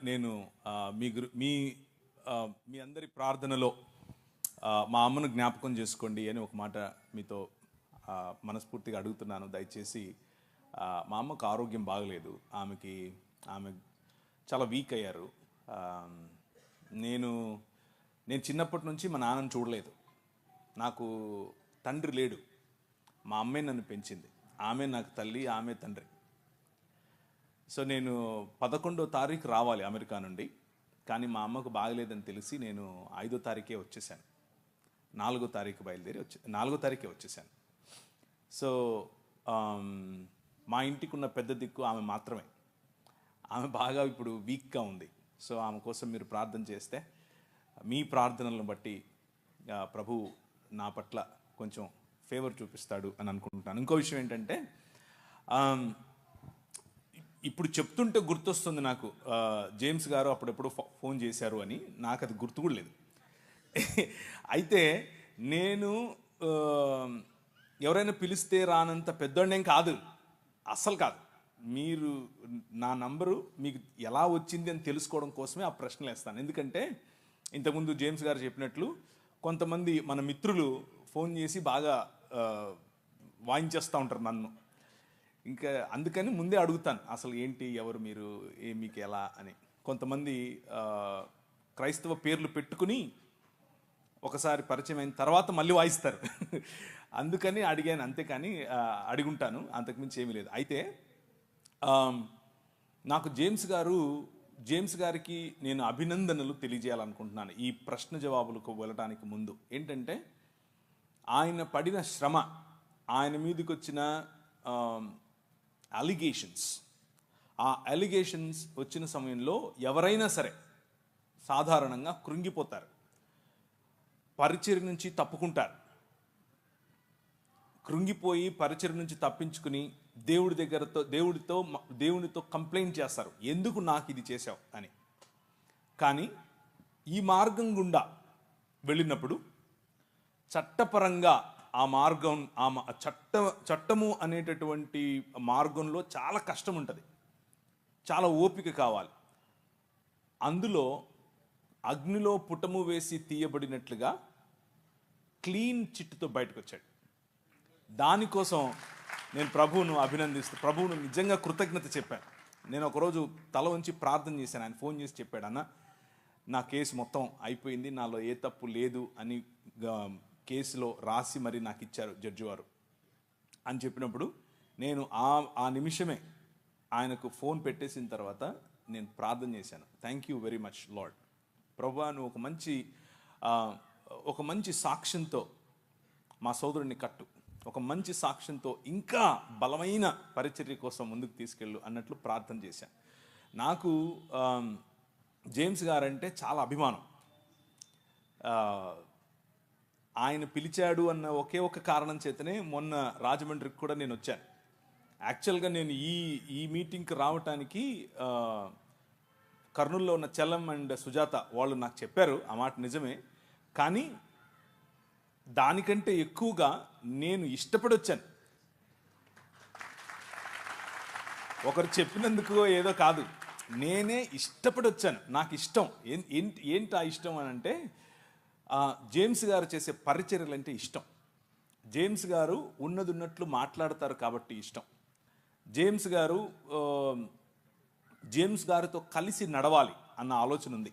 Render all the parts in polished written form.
నేను మీ మీ మీ అందరి ప్రార్థనలో మా అమ్మను జ్ఞాపకం చేసుకోండి అని ఒక మాట మీతో మనస్ఫూర్తిగా అడుగుతున్నాను. దయచేసి మా అమ్మకు ఆరోగ్యం బాగలేదు. ఆమె చాలా వీక్ అయ్యారు. నేను చిన్నప్పటి నుంచి మా నాన్నని చూడలేదు. నాకు తండ్రి లేడు. మా అమ్మే నన్ను పెంచింది. ఆమె నాకు తల్లి, ఆమె తండ్రి. సో నేను 11వ తారీఖు రావాలి అమెరికా నుండి. కానీ మా అమ్మకు బాగలేదని తెలిసి నేను 5వ తారీఖే వచ్చేసాను. 4వ తారీఖు బయలుదేరి 4వ తారీఖే వచ్చేసాను. సో మా ఇంటికి ఉన్న పెద్ద దిక్కు ఆమె మాత్రమే. ఆమె బాగా ఇప్పుడు వీక్గా ఉంది. సో ఆమె కోసం మీరు ప్రార్థన చేస్తే మీ ప్రార్థనలను బట్టి ప్రభు నా పట్ల కొంచెం ఫేవర్ చూపిస్తాడు అని అనుకుంటున్నాను. ఇంకో విషయం ఏంటంటే, ఇప్పుడు చెప్తుంటే గుర్తొస్తుంది నాకు, జేమ్స్ గారు అప్పుడెప్పుడు ఫోన్ చేశారు అని. నాకు అది గుర్తు కూడా లేదు. అయితే నేను ఎవరైనా పిలిస్తే రానంత పెద్దోడేం కాదు, అస్సలు కాదు. మీరు నా నంబరు మీకు ఎలా వచ్చింది అని తెలుసుకోవడం కోసమే ఆ ప్రశ్నలు వేస్తాను. ఎందుకంటే ఇంతకుముందు జేమ్స్ గారు చెప్పినట్లు కొంతమంది మన మిత్రులు ఫోన్ చేసి బాగా వాయించేస్తూ ఉంటారు నన్ను. ఇంకా అందుకని ముందే అడుగుతాను, అసలు ఏంటి, ఎవరు మీరు, మీకు ఎలా అని. కొంతమంది క్రైస్తవ పేర్లు పెట్టుకుని ఒకసారి పరిచయం అయిన తర్వాత మళ్ళీ వాయిస్తారు. అందుకని అడిగాను, అంతేకాని అడుగుంటాను, అంతకుమించి ఏమీ లేదు. అయితే నాకు జేమ్స్ గారికి నేను అభినందనలు తెలియజేయాలనుకుంటున్నాను ఈ ప్రశ్న జవాబులకు వెళ్ళడానికి ముందు. ఏంటంటే, ఆయన పడిన శ్రమ, ఆయన మీదకి వచ్చిన అలిగేషన్స్, ఆ అలిగేషన్స్ వచ్చిన సమయంలో ఎవరైనా సరే సాధారణంగా కృంగిపోతారు, పరిచర్య నుంచి తప్పుకుంటారు. కృంగిపోయి పరిచర్య నుంచి తప్పించుకుని దేవుడితో కంప్లైంట్ చేస్తారు, ఎందుకు నాకు ఇది చేశావు అని. కానీ ఈ మార్గం గుండా వెళ్ళినప్పుడు చట్టపరంగా ఆ మార్గం, చట్టము అనేటటువంటి మార్గంలో చాలా కష్టం ఉంటుంది, చాలా ఓపిక కావాలి. అందులో అగ్నిలో పుటము వేసి తీయబడినట్లుగా క్లీన్ చిట్టుతో బయటకు వచ్చాడు. దానికోసం నేను ప్రభువును నిజంగా కృతజ్ఞత చెప్పాను. నేను ఒకరోజు తల వంచి ప్రార్థన చేశాను. ఆయన ఫోన్ చేసి చెప్పాడు, అన్న నా కేసు మొత్తం అయిపోయింది, నాలో ఏ తప్పు లేదు అని కేసులో రాసి మరి నాకు ఇచ్చారు జడ్జి వారు అని చెప్పినప్పుడు నేను ఆ నిమిషమే ఆయనకు ఫోన్ పెట్టేసిన తర్వాత నేను ప్రార్థన చేశాను. Thank you very much lord. ప్రభువా, నువ్వు ఒక మంచి సాక్ష్యంతో మా సోదరుడిని కట్టు, ఒక మంచి సాక్ష్యంతో ఇంకా బలమైన పరిచర్య కోసం ముందుకు తీసుకెళ్ళు అన్నట్లు ప్రార్థన చేశాను. నాకు జేమ్స్ గారంటే చాలా అభిమానం. ఆయన పిలిచాడు అన్న ఒకే ఒక కారణం చేతనే మొన్న రాజమండ్రికి కూడా నేను వచ్చాను. యాక్చువల్గా నేను ఈ మీటింగ్కి రావటానికి కర్నూలులో ఉన్న చలం అండ్ సుజాత వాళ్ళు నాకు చెప్పారు, ఆ మాట నిజమే. కానీ దానికంటే ఎక్కువగా నేను ఇష్టపడి వచ్చాను. ఒకరు చెప్పినందుకు ఏదో కాదు, నేనే ఇష్టపడి వచ్చాను. నాకు ఇష్టం. ఏంటి ఆ ఇష్టం అని అంటే, జేమ్స్ గారు చేసే పరిచర్యలు అంటే ఇష్టం. జేమ్స్ గారు ఉన్నట్లు మాట్లాడతారు కాబట్టి ఇష్టం. జేమ్స్ గారితో కలిసి నడవాలి అన్న ఆలోచన ఉంది.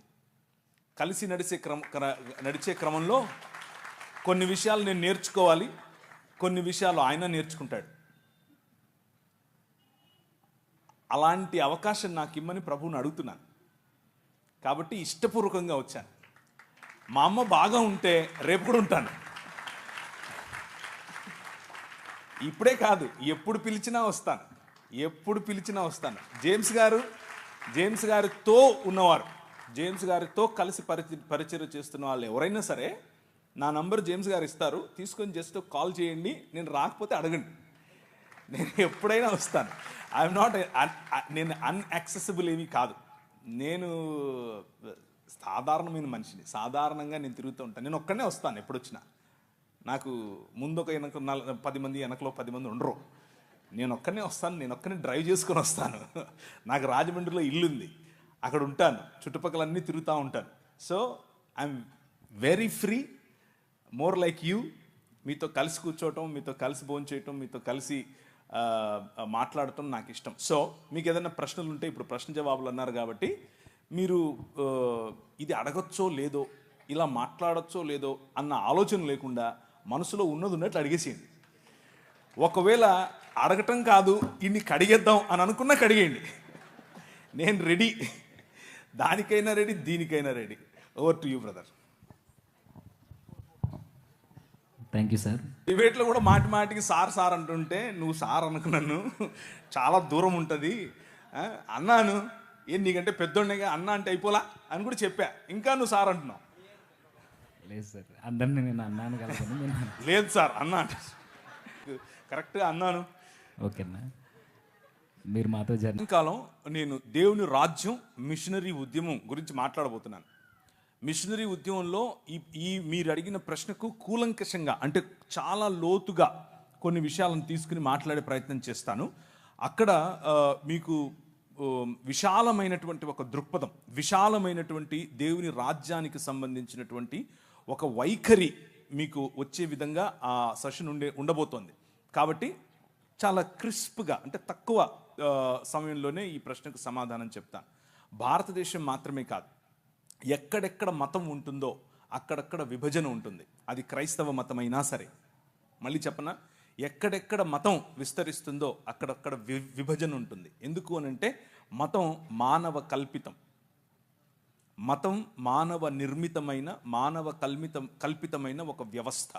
కలిసి నడిచే క్రమంలో కొన్ని విషయాలు నేను నేర్చుకోవాలి, కొన్ని విషయాలు ఆయన నేర్చుకుంటాడు. అలాంటి అవకాశం నాకు ఇమ్మని ప్రభువుని అడుగుతున్నాను. కాబట్టి ఇష్టపూర్వకంగా వచ్చాను. మా అమ్మ బాగా ఉంటే రేపు కూడా ఉంటాను. ఇప్పుడే కాదు, ఎప్పుడు పిలిచినా వస్తాను. జేమ్స్ గారితో ఉన్నవారు, జేమ్స్ గారితో కలిసి పరిచర్య చేస్తున్న వాళ్ళు ఎవరైనా సరే నా నంబర్ జేమ్స్ గారు ఇస్తారు, తీసుకొని జస్ట్ కాల్ చేయండి. నేను రాకపోతే అడగండి, నేను ఎప్పుడైనా వస్తాను. నేను అన్యాక్సెసిబుల్ ఏమీ కాదు. నేను సాధారణమైన మనిషిని, సాధారణంగా నేను తిరుగుతూ ఉంటాను. నేను ఒక్కనే వస్తాను ఎప్పుడు వచ్చినా. నాకు ముందు ఒక 10 మంది, వెనకలో 10 మంది ఉండరు. నేను ఒక్కనే వస్తాను, నేను ఒక్కనే డ్రైవ్ చేసుకొని వస్తాను. నాకు రాజమండ్రిలో ఇల్లు ఉంది. అక్కడ ఉంటాను, చుట్టుపక్కల అన్నీ తిరుగుతూ ఉంటాను. So I'm very free, more like you. మీతో కలిసి కూర్చోవటం, మీతో కలిసి భోంచేయటం, మీతో కలిసి మాట్లాడటం నాకు ఇష్టం. సో మీకు ఏదైనా ప్రశ్నలు ఉంటే, ఇప్పుడు ప్రశ్న జవాబులు అన్నారు కాబట్టి మీరు ఇది అడగచ్చో లేదో, ఇలా మాట్లాడచ్చో లేదో అన్న ఆలోచన లేకుండా మనసులో ఉన్నది ఉన్నట్లు అడిగేసేయండి. ఒకవేళ అడగటం కాదు, ఇన్ని కడిగేద్దాం అని అనుకున్నా కడిగేయండి. నేను రెడీ, దానికైనా రెడీ, దీనికైనా ready. Over to you brother. Thank you sir. డిబేట్లో కూడా మాటి మాటికి సార్ సార్ అంటుంటే, నువ్వు సార్ అనుకున్నాను, చాలా దూరం ఉంటుంది అన్నాను. ఏం నీకంటే పెద్దోడిగా అన్న అంటే అయిపోలా అని కూడా చెప్పా, ఇంకా నువ్వు సార్ అంటున్నావు. లేదు సార్, అందరినీ నేను అన్నాను కదా. లేదు సార్ అన్నా అంటే కరెక్ట్గా అన్నాను. ఓకేనా, మీరు మాతో కాలం నేను దేవుని రాజ్యం మిషనరీ ఉద్యమం గురించి మాట్లాడబోతున్నాను. మిషనరీ ఉద్యమంలో ఈ మీరు అడిగిన ప్రశ్నకు కూలంకషంగా, అంటే చాలా లోతుగా కొన్ని విషయాలను తీసుకుని మాట్లాడే ప్రయత్నం చేస్తాను. అక్కడ మీకు విశాలమైనటువంటి ఒక దృక్పథం, విశాలమైనటువంటి దేవుని రాజ్యానికి సంబంధించినటువంటి ఒక వైఖరి మీకు వచ్చే విధంగా ఆ సెషన్ ఉండబోతోంది. కాబట్టి చాలా క్రిస్ప్గా, అంటే తక్కువ సమయంలోనే ఈ ప్రశ్నకు సమాధానం చెప్తాను. భారతదేశం మాత్రమే కాదు, ఎక్కడెక్కడ మతం ఉంటుందో అక్కడక్కడ విభజన ఉంటుంది. అది క్రైస్తవ మతమైనా సరే. మళ్ళీ చెప్పనా, ఎక్కడెక్కడ మతం విస్తరిస్తుందో అక్కడక్కడ విభజన ఉంటుంది. ఎందుకు అనంటే మతం మానవ కల్పితం, మతం మానవ నిర్మితమైన, మానవ కల్పితమైన ఒక వ్యవస్థ.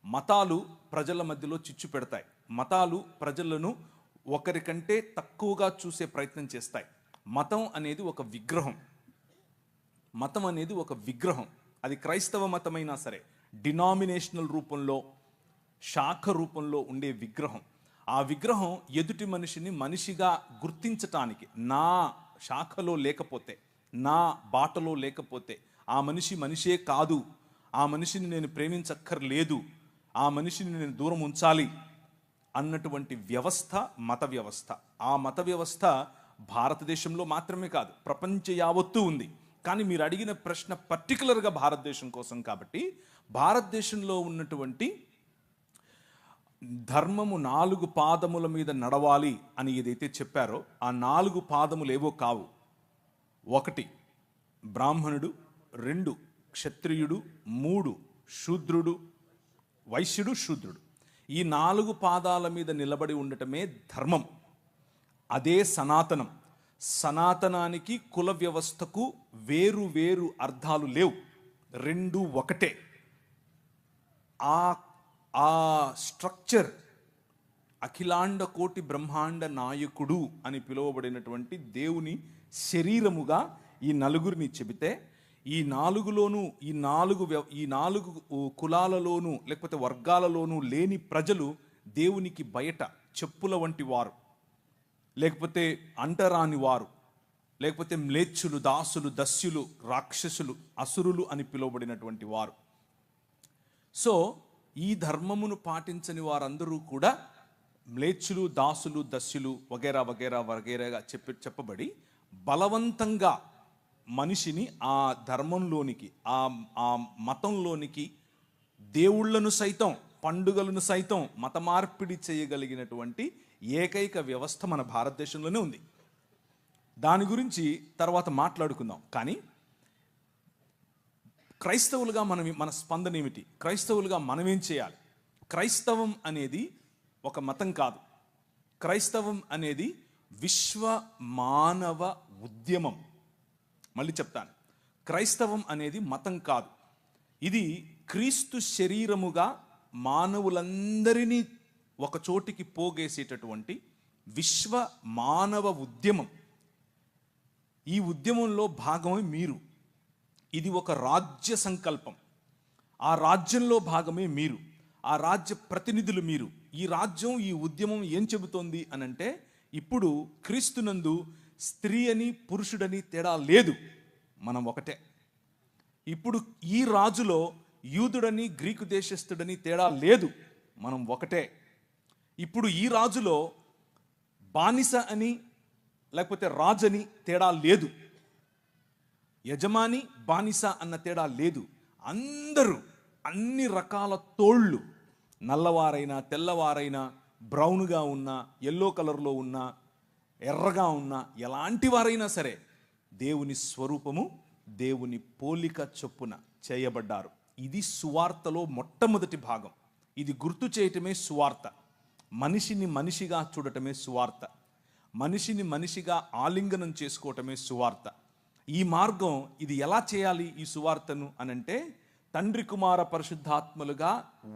మతాలు ప్రజల మధ్యలో చిచ్చు పెడతాయి. మతాలు ప్రజలను ఒకరికంటే తక్కువగా చూసే ప్రయత్నం చేస్తాయి. మతం అనేది ఒక విగ్రహం, మతం అనేది ఒక విగ్రహం. అది క్రైస్తవ మతమైనా సరే, డినామినేషనల్ రూపంలో, శాఖ రూపంలో ఉండే విగ్రహం. ఆ విగ్రహం ఎదుటి మనిషిని మనిషిగా గుర్తించటానికి, నా శాఖలో లేకపోతే, నా బాటలో లేకపోతే ఆ మనిషి మనిషే కాదు, ఆ మనిషిని నేను ప్రేమించక్కర్లేదు, ఆ మనిషిని నేను దూరం ఉంచాలి అన్నటువంటి వ్యవస్థ మత వ్యవస్థ. ఆ మత వ్యవస్థ భారతదేశంలో మాత్రమే కాదు, ప్రపంచ యావత్తూ ఉంది. కానీ మీరు అడిగిన ప్రశ్న పర్టికులర్గా భారతదేశం కోసం కాబట్టి, భారతదేశంలో ఉన్నటువంటి ధర్మము 4 పాదముల మీద నడవాలి అని ఏదైతే చెప్పారో, ఆ 4 పాదములు ఏవో కావు. 1 బ్రాహ్మణుడు, 2 క్షత్రియుడు, 3 శూద్రుడు, వైశ్యుడు, శూద్రుడు. ఈ 4 పాదాల మీద నిలబడి ఉండటమే ధర్మం. అదే సనాతనం. సనాతనానికి కుల వ్యవస్థకు వేరు వేరు అర్థాలు లేవు, 2 ఒకటే. ఆ స్ట్రక్చర్ అఖిలాండ కోటి బ్రహ్మాండ నాయకుడు అని పిలువబడినటువంటి దేవుని శరీరముగా ఈ నలుగురిని చెబితే, ఈ 4లోనూ ఈ 4 కులాలలోనూ లేకపోతే వర్గాలలోనూ లేని ప్రజలు దేవునికి బయట చెప్పుల వంటి వారు, లేకపోతే అంటరాని వారు, లేకపోతే మ్లేచ్చులు, దాసులు, దస్యులు, రాక్షసులు, అసురులు అని పిలువబడినటువంటి వారు. సో ఈ ధర్మమును పాటించని వారందరూ కూడా మ్లేచ్చులు, దాసులు, దస్యులు వగేరా వగేరా వగేరాగా చెప్పబడి బలవంతంగా మనిషిని ఆ ధర్మంలోనికి, ఆ మతంలోనికి, దేవుళ్లను సైతం, పండుగలను సైతం మత మార్పిడి చేయగలిగినటువంటి ఏకైక వ్యవస్థ మన భారతదేశంలోనే ఉంది. దాని గురించి తర్వాత మాట్లాడుకుందాం. కానీ క్రైస్తవులుగా మన స్పందన ఏమిటి? క్రైస్తవులుగా మనం ఏం చేయాలి? క్రైస్తవం అనేది ఒక మతం కాదు. క్రైస్తవం అనేది విశ్వ మానవ ఉద్యమం. మళ్ళీ చెప్తాను, క్రైస్తవం అనేది మతం కాదు. ఇది క్రీస్తు శరీరముగా మానవులందరినీ ఒక చోటికి పోగేసేటటువంటి విశ్వ మానవ ఉద్యమం. ఈ ఉద్యమంలో భాగమే మీరు. ఇది ఒక రాజ్య సంకల్పం. ఆ రాజ్యంలో భాగమే మీరు, ఆ రాజ్య ప్రతినిధులు మీరు. ఈ రాజ్యం, ఈ ఉద్యమం ఏం చెబుతోంది అనంటే, ఇప్పుడు క్రీస్తునందు స్త్రీ అని పురుషుడని తేడా లేదు, మనం ఒకటే. ఇప్పుడు ఈ రాజులో యూదుడని గ్రీకు దేశస్థుడని తేడా లేదు, మనం ఒకటే. ఇప్పుడు ఈ రాజులో బానిస అని లేకపోతే రాజని తేడా లేదు, యజమాని బానిస అన్న తేడా లేదు. అందరూ అన్ని రకాల తోళ్ళు, నల్లవారైనా తెల్లవారైనా, బ్రౌన్గా ఉన్నా, ఎల్లో కలర్లో ఉన్నా, ఎర్రగా ఉన్నా, ఎలాంటి వారైనా సరే దేవుని స్వరూపము, దేవుని పోలిక చొప్పున చేయబడ్డారు. ఇది సువార్తలో మొట్టమొదటి భాగం. ఇది గుర్తు చేయటమే సువార్త. మనిషిని మనిషిగా చూడటమే సువార్త. మనిషిని మనిషిగా ఆలింగనం చేసుకోవటమే సువార్త. ఈ మార్గం, ఇది ఎలా చేయాలి ఈ సువార్తను అనంటే, తండ్రి కుమార పరిశుద్ధాత్మలుగా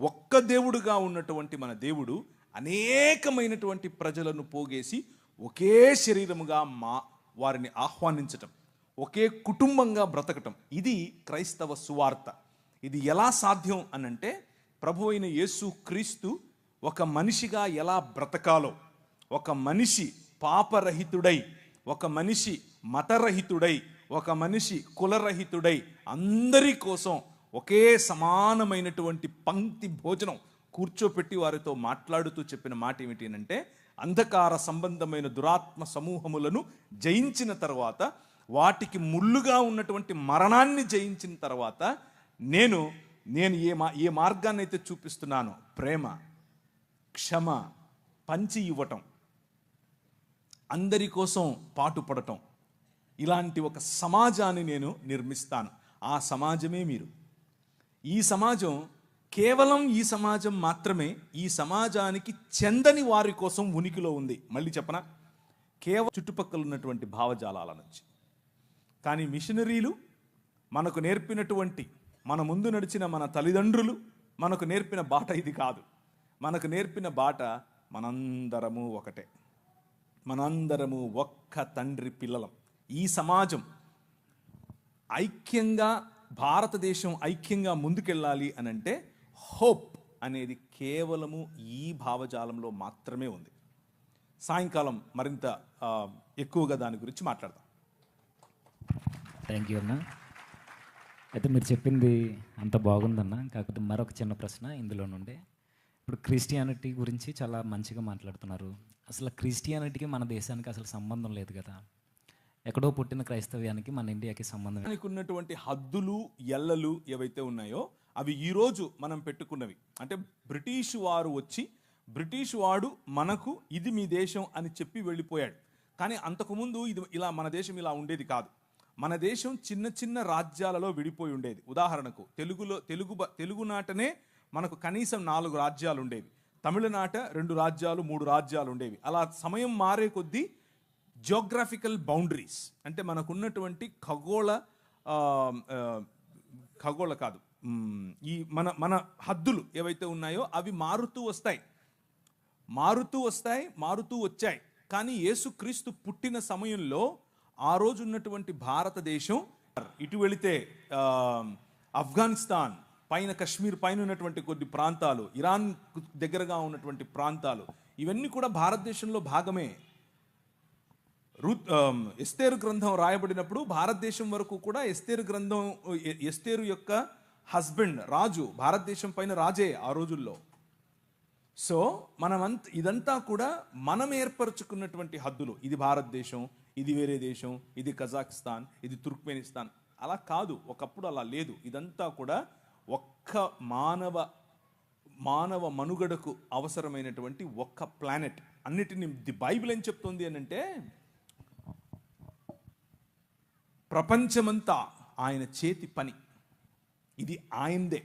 ఒక్క దేవుడుగా ఉన్నటువంటి మన దేవుడు అనేకమైనటువంటి ప్రజలను పోగేసి ఒకే శరీరముగా వారిని ఆహ్వానించటం, ఒకే కుటుంబంగా బ్రతకటం, ఇది క్రైస్తవ సువార్త. ఇది ఎలా సాధ్యం అనంటే, ప్రభు అయిన యేసు క్రీస్తు ఒక మనిషిగా ఎలా బ్రతకాలో, ఒక మనిషి పాపరహితుడై, ఒక మనిషి మతరహితుడై, ఒక మనిషి కులరహితుడై అందరి కోసం ఒకే సమానమైనటువంటి పంక్తి భోజనం కూర్చోపెట్టి వారితో మాట్లాడుతూ చెప్పిన మాట ఏమిటి అంటే, అంధకార సంబంధమైన దురాత్మ సమూహములను జయించిన తర్వాత, వాటికి ముళ్ళుగా ఉన్నటువంటి మరణాన్ని జయించిన తర్వాత, నేను ఏ మార్గాన్ని అయితే చూపిస్తున్నానో, ప్రేమ, క్షమ, పంచి ఇవ్వటం, అందరి కోసం పాటుపడటం, ఇలాంటి ఒక సమాజాన్ని నేను నిర్మిస్తాను. ఆ సమాజమే మీరు. ఈ సమాజం కేవలం ఈ సమాజం మాత్రమే ఈ సమాజానికి చెందని వారి కోసం ఉనికిలో ఉంది. మళ్ళీ చెప్పనా, కేవలం చుట్టుపక్కల ఉన్నటువంటి భావజాలాల నుంచి. కానీ మిషనరీలు మనకు నేర్పినటువంటి, మన ముందు నడిచిన మన తల్లిదండ్రులు మనకు నేర్పిన బాట ఇది కాదు. మనకు నేర్పిన బాట, మనందరము ఒకటే, మనందరము ఒక్క తండ్రి పిల్లలం. ఈ సమాజం ఐక్యంగా, భారతదేశం ఐక్యంగా ముందుకెళ్ళాలి అనంటే, హోప్ అనేది కేవలము ఈ భావజాలంలో మాత్రమే ఉంది. సాయంకాలం మరింత ఎక్కువగా దాని గురించి మాట్లాడదాం. థ్యాంక్ యూ అన్న. అయితే మీరు చెప్పింది అంత బాగుందన్న. కాకపోతే మరొక చిన్న ప్రశ్న ఇందులో నుండి. ఇప్పుడు క్రిస్టియానిటీ గురించి చాలా మంచిగా మాట్లాడుతున్నారు. అసలు క్రిస్టియానిటీకి మన దేశానికి అసలు సంబంధం లేదు కదా. ఎక్కడో పుట్టిన క్రైస్తవ్యానికి మన ఇండియాకి సంబంధం. దానికి ఉన్నటువంటి హద్దులు, ఎల్లలు ఏవైతే ఉన్నాయో అవి ఈరోజు మనం పెట్టుకున్నవి. అంటే బ్రిటిష్ వారు వచ్చి, బ్రిటిష్ వాడు మనకు ఇది మీ దేశం అని చెప్పి వెళ్ళిపోయాడు. కానీ అంతకుముందు ఇది ఇలా, మన దేశం ఇలా ఉండేది కాదు. మన దేశం చిన్న చిన్న రాజ్యాలలో విడిపోయి ఉండేది. ఉదాహరణకు తెలుగునాటనే మనకు కనీసం 4 రాజ్యాలు ఉండేవి. తమిళనాట 2 రాజ్యాలు 3 రాజ్యాలు ఉండేవి. అలా సమయం మారే కొద్దీ జియోగ్రాఫికల్ బౌండరీస్, అంటే మనకున్నటువంటి ఖగోళ కాదు, ఈ మన హద్దులు ఏవైతే ఉన్నాయో అవి మారుతూ వచ్చాయి. కానీ యేసుక్రీస్తు పుట్టిన సమయంలో ఆ రోజు ఉన్నటువంటి భారతదేశం, ఇటు వెళితే ఆఫ్ఘనిస్తాన్ పైన, కశ్మీర్ పైన ఉన్నటువంటి కొన్ని ప్రాంతాలు, ఇరాన్ దగ్గరగా ఉన్నటువంటి ప్రాంతాలు, ఇవన్నీ కూడా భారతదేశంలో భాగమే. ఎస్తేరు గ్రంథం రాయబడినప్పుడు భారతదేశం వరకు కూడా ఎస్తేరు యొక్క హస్బెండ్ రాజు, భారతదేశం పైన రాజే ఆ రోజుల్లో. సో ఇదంతా కూడా మనం ఏర్పరచుకున్నటువంటి హద్దులు. ఇది భారతదేశం, ఇది వేరే దేశం, ఇది కజాకిస్తాన్, ఇది తుర్క్మెనిస్తాన్. అలా కాదు, ఒకప్పుడు అలా లేదు. ఇదంతా కూడా ఒక్క మానవ మనుగడకు అవసరమైనటువంటి ఒక్క ప్లానెట్. అన్నిటిని ది బైబిల్ ఏం చెప్తుంది అని అంటే, ప్రపంచమంతా ఆయన చేతి పని, ఇది ఆయనదే.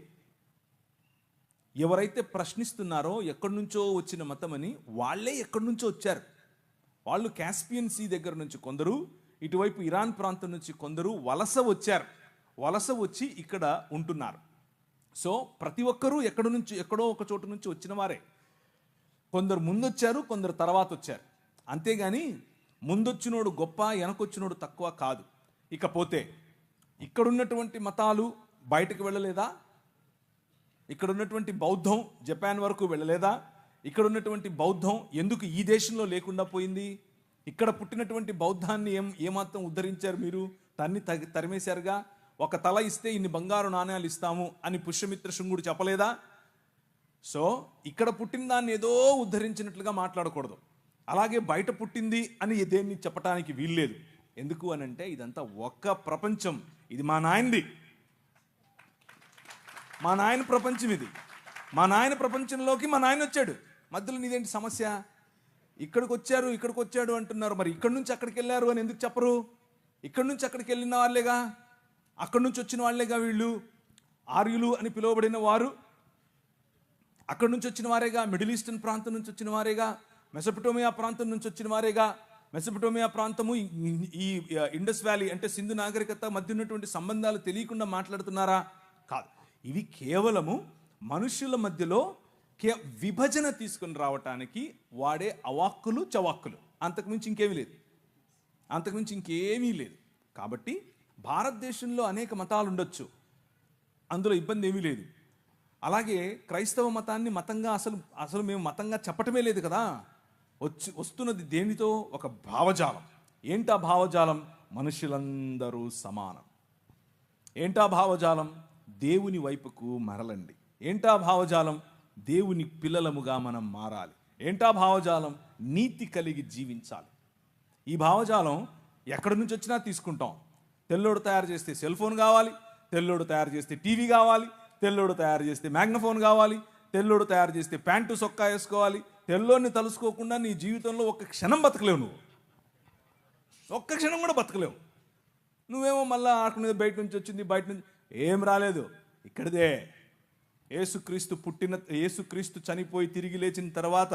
ఎవరైతే ప్రశ్నిస్తున్నారో ఎక్కడి నుంచో వచ్చిన మతమని, వాళ్ళే ఎక్కడి నుంచో వచ్చారు. వాళ్ళు కాస్పియన్ సీ దగ్గర నుంచి కొందరు, ఇటువైపు ఇరాన్ ప్రాంతం నుంచి కొందరు వలస వచ్చి ఇక్కడ ఉంటున్నారు. సో ప్రతి ఒక్కరూ ఎక్కడో ఒక చోటు నుంచి వచ్చిన వారే. కొందరు ముందొచ్చారు, కొందరు తర్వాత వచ్చారు. అంతేగాని ముందొచ్చినోడు గొప్ప, వెనకొచ్చినోడు తక్కువ కాదు. ఇకపోతే ఇక్కడున్నటువంటి మతాలు బయటకు వెళ్ళలేదా? ఇక్కడ ఉన్నటువంటి బౌద్ధం జపాన్ వరకు వెళ్ళలేదా? ఇక్కడ ఉన్నటువంటి బౌద్ధం ఎందుకు ఈ దేశంలో లేకుండా పోయింది? ఇక్కడ పుట్టినటువంటి బౌద్ధాన్ని ఏమాత్రం ఉద్ధరించారు మీరు? తరిమేశారుగా. ఒక తల ఇస్తే ఇన్ని బంగారు నాణ్యాలు ఇస్తాము అని పుష్యమిత్ర శృంగుడు చెప్పలేదా? సో ఇక్కడ పుట్టిన దాన్ని ఏదో ఉద్ధరించినట్లుగా మాట్లాడకూడదు. అలాగే బయట పుట్టింది అని దేన్ని చెప్పడానికి వీల్లేదు. ఎందుకు అనంటే ఇదంతా ఒక్క ప్రపంచం. ఇది మా నాయనది, మా నాయన ప్రపంచం ఇది. మా నాయన ప్రపంచంలోకి మా నాయన వచ్చాడు. మధ్యలో నీదేంటి సమస్య? ఇక్కడికి వచ్చాడు అంటున్నారు. మరి ఇక్కడి నుంచి అక్కడికి వెళ్ళారు అని ఎందుకు చెప్పరు? ఇక్కడి నుంచి అక్కడికి వెళ్ళిన వాళ్ళేగా, అక్కడి నుంచి వచ్చిన వాళ్ళేగా వీళ్ళు. ఆర్యులు అని పిలువబడిన వారు అక్కడి నుంచి వచ్చిన వారేగా, మిడిల్ ఈస్టర్న్ ప్రాంతం నుంచి వచ్చిన వారేగా, మెసొపటోమియా ప్రాంతం నుంచి వచ్చిన వారేగా. మెసొపటోమియా ప్రాంతము ఈ ఇండస్ వ్యాలీ అంటే సింధు నాగరికత మధ్య ఉన్నటువంటి సంబంధాలు తెలియకుండా మాట్లాడుతున్నారా? కాదు. ఇవి కేవలము మనుషుల మధ్యలో విభజన తీసుకుని రావటానికి వాడే అవాక్కులు చవాక్కులు, అంతకుమించి ఇంకేమీ లేదు. కాబట్టి భారతదేశంలో అనేక మతాలు ఉండొచ్చు, అందులో ఇబ్బంది ఏమీ లేదు. అలాగే క్రైస్తవ మతాన్ని మతంగా అసలు మేము మతంగా చెప్పటమే లేదు కదా. వస్తున్నది దేనితో? ఒక భావజాలం. ఏంటా భావజాలం? మనుషులందరూ సమానం. ఏంటా భావజాలం? దేవుని వైపుకు మరలండి. ఏంటా భావజాలం? దేవుని పిల్లలముగా మనం మారాలి. ఏంటా భావజాలం? నీతి కలిగి జీవించాలి. ఈ భావజాలం ఎక్కడి నుంచి వచ్చినా తీసుకుంటాం. తెల్లోడు తయారు చేస్తే సెల్ ఫోన్ కావాలి, తెల్లోడు తయారు చేస్తే టీవీ కావాలి, తెల్లోడు తయారు చేస్తే మ్యాగ్నఫోన్ కావాలి, తెల్లోడు తయారు చేస్తే ప్యాంటు సొక్కా వేసుకోవాలి. తెల్లోడిని తలుసుకోకుండా నీ జీవితంలో ఒక్క క్షణం బతకలేవు. ఒక్క క్షణం కూడా బతకలేవు. నువ్వేమో మళ్ళీ ఆడుకునేది బయట నుంచి వచ్చింది, బయట నుంచి ఏం రాలేదు, ఇక్కడిదే. యేసుక్రీస్తు చనిపోయి తిరిగి లేచిన తర్వాత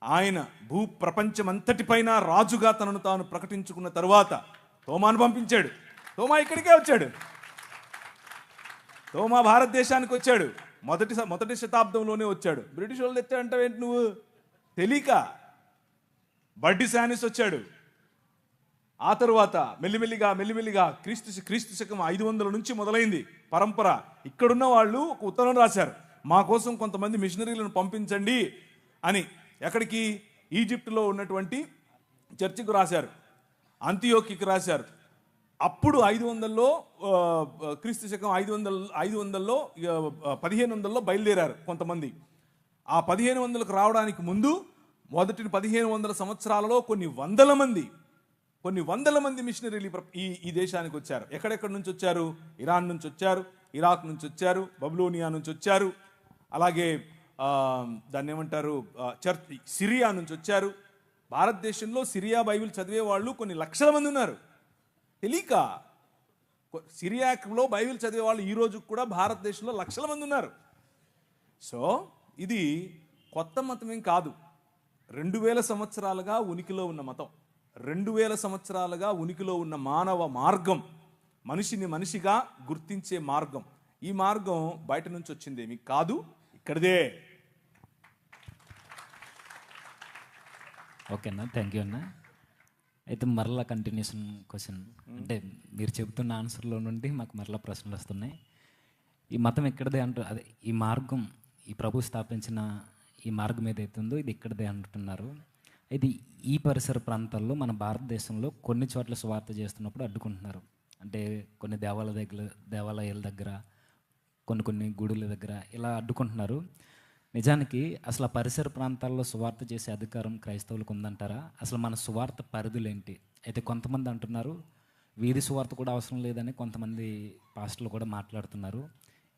ఆయన భూ ప్రపంచమంతటిపైన రాజుగా తనను తాను ప్రకటించుకున్న తర్వాత తోమాను పంపించాడు. తోమా ఇక్కడికే వచ్చాడు. తోమా భారతదేశానికి వచ్చాడు. మొదటి శతాబ్దంలోనే వచ్చాడు. బ్రిటిష్ వాళ్ళు తెచ్చాడంటావేంటి నువ్వు? తెలియక. బడ్డి శానిస్ వచ్చాడు. ఆ తరువాత మెల్లిమెల్లిగా క్రీస్తు శకం 500 నుంచి మొదలైంది పరంపర. ఇక్కడున్న వాళ్ళు ఒక ఉత్తరం రాశారు, మా కోసం కొంతమంది మిషనరీలను పంపించండి అని. ఎక్కడికి? ఈజిప్టులో ఉన్నటువంటి చర్చికి రాశారు, అంతియోకికి రాశారు. అప్పుడు 500లో క్రీస్తు శకం 500లో 1500లో బయలుదేరారు కొంతమంది. ఆ 1500కు రావడానికి ముందు మొదటి 1500 సంవత్సరాలలో కొన్ని వందల మంది మిషనరీలు ఈ దేశానికి వచ్చారు. ఎక్కడెక్కడి నుంచి వచ్చారు? ఇరాన్ నుంచి వచ్చారు, ఇరాక్ నుంచి వచ్చారు, బబులోనియా నుంచి వచ్చారు, అలాగే దాన్ని ఏమంటారు సిరియా నుంచి వచ్చారు. భారతదేశంలో సిరియా బైబిల్ చదివే వాళ్ళు కొన్ని లక్షల మంది ఉన్నారు. తెలియక సిరియాలో బైబిల్ చదివే వాళ్ళు ఈ రోజు కూడా భారతదేశంలో లక్షల మంది ఉన్నారు. సో ఇది కొత్త మతం ఏం కాదు. 2000 సంవత్సరాలుగా ఉనికిలో ఉన్న మతం, 2000 సంవత్సరాలుగా ఉనికిలో ఉన్న మానవ మార్గం, మనిషిని మనిషిగా గుర్తించే మార్గం. ఈ మార్గం బయట నుంచి వచ్చిందేమి కాదు, ఇక్కడిదే. ఓకేనా, థ్యాంక్ యూ అన్న. అయితే మరలా కంటిన్యూషన్ క్వశ్చన్, అంటే మీరు చెబుతున్న ఆన్సర్లో నుండి మాకు మరలా ప్రశ్నలు వస్తున్నాయి. ఈ మతం ఎక్కడిదే అదే ఈ మార్గం, ఈ ప్రభు స్థాపించిన ఈ మార్గం ఏదైతే ఉందో ఇది ఇక్కడిదే అంటున్నారు. ఇది ఈ పరిసర ప్రాంతాల్లో మన భారతదేశంలో కొన్ని చోట్ల సువార్త చేస్తున్నప్పుడు అడ్డుకుంటున్నారు. అంటే కొన్ని దేవాలయాల దగ్గర, కొన్ని గుడుల దగ్గర ఇలా అడ్డుకుంటున్నారు. నిజానికి అసలు ఆ పరిసర ప్రాంతాల్లో సువార్త చేసే అధికారం క్రైస్తవులకు ఉందంటారా? అసలు మన సువార్త పరిధులేంటి? అయితే కొంతమంది అంటున్నారు వీధి సువార్త కూడా అవసరం లేదని కొంతమంది పాస్టర్లు కూడా మాట్లాడుతున్నారు.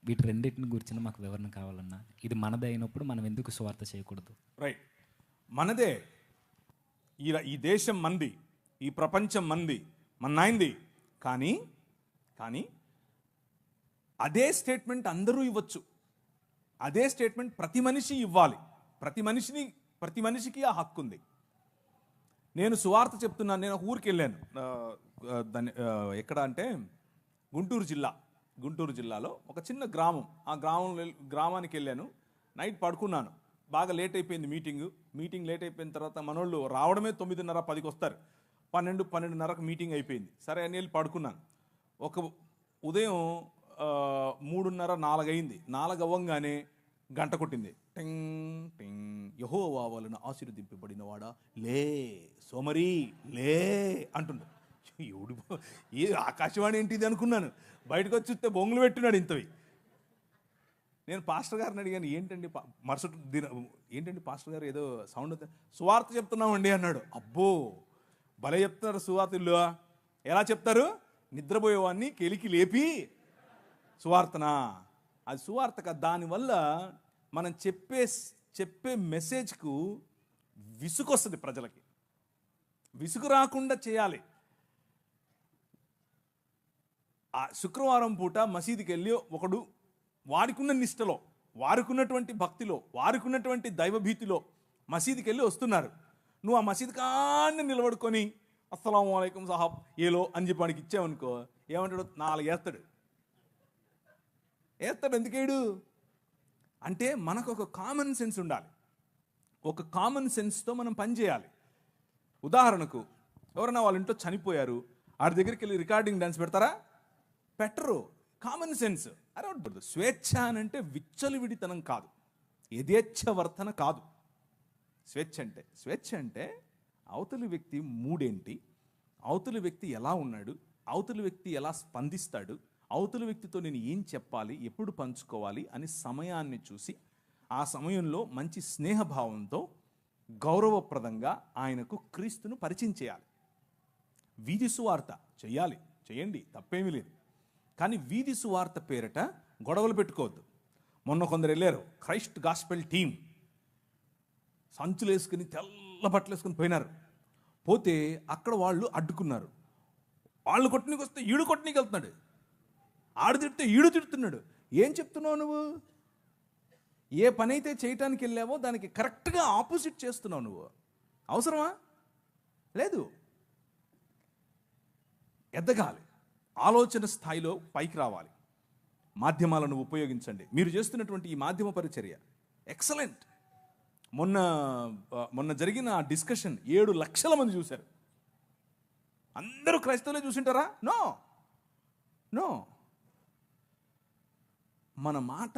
వీటి రెండింటిని గురించి మాకు వివరణ కావాలన్నా. ఇది మనదే అయినప్పుడు మనం ఎందుకు సువార్త చేయకూడదు? రైట్, మనదే. ఈ దేశం మంది, ఈ ప్రపంచం మంది, మన నాయింది. కానీ అదే స్టేట్మెంట్ అందరూ ఇవ్వచ్చు. అదే స్టేట్మెంట్ ప్రతి మనిషి ఇవ్వాలి. ప్రతి మనిషికి ఆ హక్కు ఉంది. నేను సువార్త చెప్తున్నాను. నేను ఒక ఊరికి వెళ్ళాను, ఎక్కడ అంటే గుంటూరు జిల్లాలో ఒక చిన్న గ్రామం. ఆ గ్రామానికి వెళ్ళాను. నైట్ పడుకున్నాను. బాగా లేట్ అయిపోయింది మీటింగ్ లేట్ అయిపోయిన తర్వాత మనోళ్ళు రావడమే 9:30, 10కి వస్తారు. 12:30కు మీటింగ్ అయిపోయింది. సరే అని వెళ్ళి పడుకున్నాను. ఒక ఉదయం 3:30, 4 అయింది. 4 అవ్వంగానే గంట కొట్టింది. టింగ్ టింగ్. యెహోవా వలన ఆశీర్వదింపబడినవాడా లే సోమరి లే అంటుండు. ఎవడు ఏ ఆకాశవాణి ఏంటిది అనుకున్నాను. బయటకు వచ్చి చూస్తే బొంగులు పెట్టున్నాడు ఇంతవి. నేను పాస్టర్ గారిని అడిగాను, ఏంటండి ఏంటండి పాస్టర్ గారు ఏదో సౌండ్ సువార్త చెప్తున్నామండి అన్నాడు. అబ్బో భలే చెప్తున్నారు సువార్త ఇల్లు. ఎలా చెప్తారు? నిద్రపోయేవాడిని కెలికి లేపి సువార్తనా? అది సువార్త కాదు. దానివల్ల మనం చెప్పే మెసేజ్కు విసుగొస్తుంది ప్రజలకి. విసుగు రాకుండా చేయాలి. ఆ శుక్రవారం పూట మసీదుకి వెళ్ళి ఒకడు వాడికున్న నిష్టలో, వారికున్నటువంటి భక్తిలో, వారికున్నటువంటి దైవభీతిలో మసీదుకి వెళ్ళి వస్తున్నారు. నువ్వు ఆ మసీదు కాన్ని నిలబడుకొని అస్సలాము అలైకుం సాహబ్ ఏలో అని చెప్పి వాడికి ఇచ్చావనుకో, ఏమంటాడు? 4 వేస్తాడు. ఎందుకేడు అంటే మనకు ఒక కామన్ సెన్స్ ఉండాలి. ఒక కామన్ సెన్స్తో మనం పనిచేయాలి. ఉదాహరణకు ఎవరైనా వాళ్ళ ఇంట్లో చనిపోయారు, ఆడి దగ్గరికి వెళ్ళి రికార్డింగ్ డాన్స్ పెడతారా? పెట్టరు. Common sense. అరే స్వేచ్ఛ అని అంటే విచ్చలవిడితనం కాదు, యథేచ్ఛవర్తన కాదు. స్వేచ్ఛ అంటే అవతలి వ్యక్తి మూడేంటి, అవతలి వ్యక్తి ఎలా ఉన్నాడు, అవతలి వ్యక్తి ఎలా స్పందిస్తాడు, అవతలి వ్యక్తితో నేను ఏం చెప్పాలి, ఎప్పుడు పంచుకోవాలి అని సమయాన్ని చూసి ఆ సమయంలో మంచి స్నేహభావంతో గౌరవప్రదంగా ఆయనకు క్రీస్తును పరిచయం చేయాలి. వీధి సువార్త చేయండి, తప్పేమీ లేదు. కానీ వీధి సువార్త పేరిట గొడవలు పెట్టుకోవద్దు. మొన్న కొందరు వెళ్ళారు, క్రైస్ట్ గాస్పెల్ టీమ్, సంచులు వేసుకుని తెల్ల బట్టలు వేసుకుని పోయినారు. పోతే అక్కడ వాళ్ళు అడ్డుకున్నారు. వాళ్ళు కొట్టనీకి వస్తే ఈడు కొట్టనీకి వెళ్తున్నాడు, ఆడు తిడితే ఈడు తిడుతున్నాడు. ఏం చెప్తున్నావు నువ్వు? ఏ పని అయితే చేయటానికి వెళ్ళావో దానికి కరెక్ట్గా ఆపోజిట్ చేస్తున్నావు నువ్వు. అవసరమా? లేదు. ఎదగాలి, ఆలోచన స్థాయిలో పైకి రావాలి. మాధ్యమాలను ఉపయోగించండి. మీరు చేస్తున్నటువంటి ఈ మాధ్యమ పరిచర్య ఎక్సలెంట్. మొన్న జరిగిన డిస్కషన్ 7 లక్షల మంది చూశారు. అందరూ క్రైస్తవులే చూసింటారా? నో. మన మాట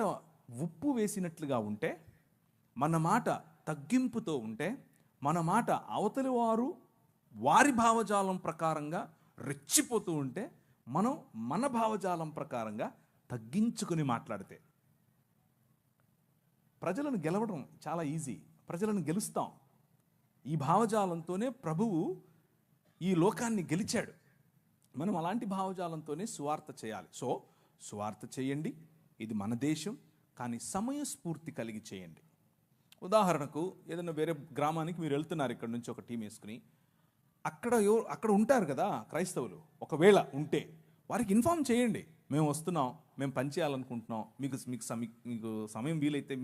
ఉప్పు వేసినట్లుగా ఉంటే, మన మాట తగ్గింపుతో ఉంటే, మన మాట అవతలి వారి భావజాలం ప్రకారంగా రెచ్చిపోతూ ఉంటే, మనం మన భావజాలం ప్రకారంగా తగ్గించుకుని మాట్లాడితే ప్రజలను గెలవడం చాలా ఈజీ. ప్రజలను గెలుస్తాం. ఈ భావజాలంతోనే ప్రభువు ఈ లోకాన్ని గెలిచాడు. మనం అలాంటి భావజాలంతోనే సువార్త చేయాలి. సో సువార్త చేయండి, ఇది మన దేశం, కానీ సమయస్ఫూర్తి కలిగి చేయండి. ఉదాహరణకు ఏదైనా వేరే గ్రామానికి మీరు వెళ్తున్నారు, ఇక్కడ నుంచి ఒక టీం వేసుకుని, అక్కడ ఉంటారు కదా క్రైస్తవులు. ఒకవేళ ఉంటే వారికి ఇన్ఫార్మ్ చేయండి, మేము వస్తున్నాం, మేము పనిచేయాలనుకుంటున్నాం, మీకు సమయం వీలైతే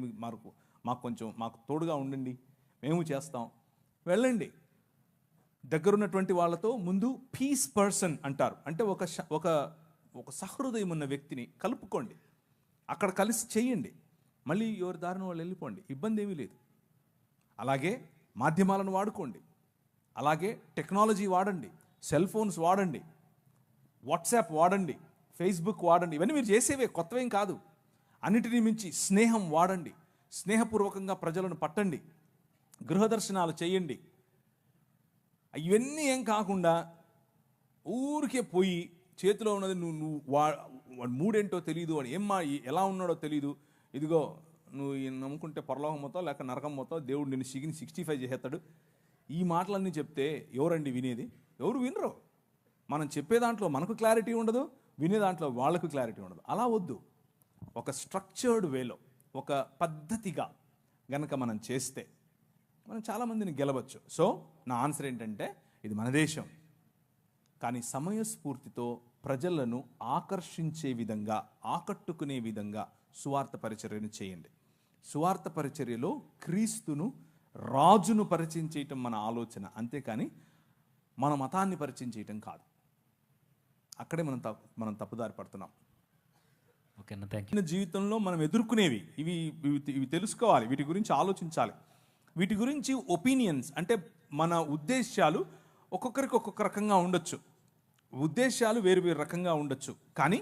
మాకు తోడుగా ఉండండి, మేము చేస్తాం, వెళ్ళండి. దగ్గరున్నటువంటి వాళ్ళతో ముందు పీస్ పర్సన్ అంటారు, అంటే ఒక సహృదయం ఉన్న వ్యక్తిని కలుపుకోండి, అక్కడ కలిసి చేయండి, మళ్ళీ ఎవరి దారిన వాళ్ళు వెళ్ళిపోండి, ఇబ్బంది ఏమీ లేదు. అలాగే మాధ్యమాలను వాడుకోండి, అలాగే టెక్నాలజీ వాడండి, సెల్ ఫోన్స్ వాడండి, వాట్సాప్ వాడండి, ఫేస్బుక్ వాడండి. ఇవన్నీ మీరు చేసేవే, కొత్తవేం కాదు. అన్నిటినీ మించి స్నేహం వాడండి, స్నేహపూర్వకంగా ప్రజలను పట్టండి, గృహదర్శనాలు చేయండి. ఇవన్నీ ఏం కాకుండా ఊరికే పోయి చేతిలో ఉన్నది నువ్వు వాడు మూడేంటో తెలియదు, వాడు ఎలా ఉన్నాడో తెలియదు, ఇదిగో నువ్వు నమ్ముకుంటే పరలోకం మొత్తం లేక నరకం మొత్తం, దేవుడు నిన్ను 65 చేస్తాడు, ఈ మాటలన్నీ చెప్తే ఎవరండి వినేది? ఎవరు వినరు. మనం చెప్పే దాంట్లో మనకు క్లారిటీ ఉండదు, వినే దాంట్లో వాళ్ళకు క్లారిటీ ఉండదు. అలా వద్దు. ఒక స్ట్రక్చర్డ్ వేలో, ఒక పద్ధతిగా గనక మనం చేస్తే మనం చాలామందిని గెలవచ్చు. సో నా ఆన్సర్ ఏంటంటే, ఇది మన దేశం, కానీ సమయస్ఫూర్తితో ప్రజలను ఆకర్షించే విధంగా, ఆకట్టుకునే విధంగా సువార్త పరిచర్యను చేయండి. సువార్త పరిచర్యలో క్రీస్తును, రాజును పరిచయం చేయటం మన ఆలోచన, అంతేకాని మన మతాన్ని పరిచయం చేయటం కాదు. అక్కడే మనం తప్పుదారి పడుతున్నాం. ఓకేనా, థ్యాంక్ యూ. జీవితంలో మనం ఎదుర్కొనేవి ఇవి తెలుసుకోవాలి, వీటి గురించి ఆలోచించాలి. వీటి గురించి ఒపీనియన్స్ అంటే మన ఉద్దేశాలు ఒక్కొక్కరికి ఒక్కొక్క రకంగా ఉండొచ్చు, ఉద్దేశాలు వేరు వేరు రకంగా ఉండొచ్చు. కానీ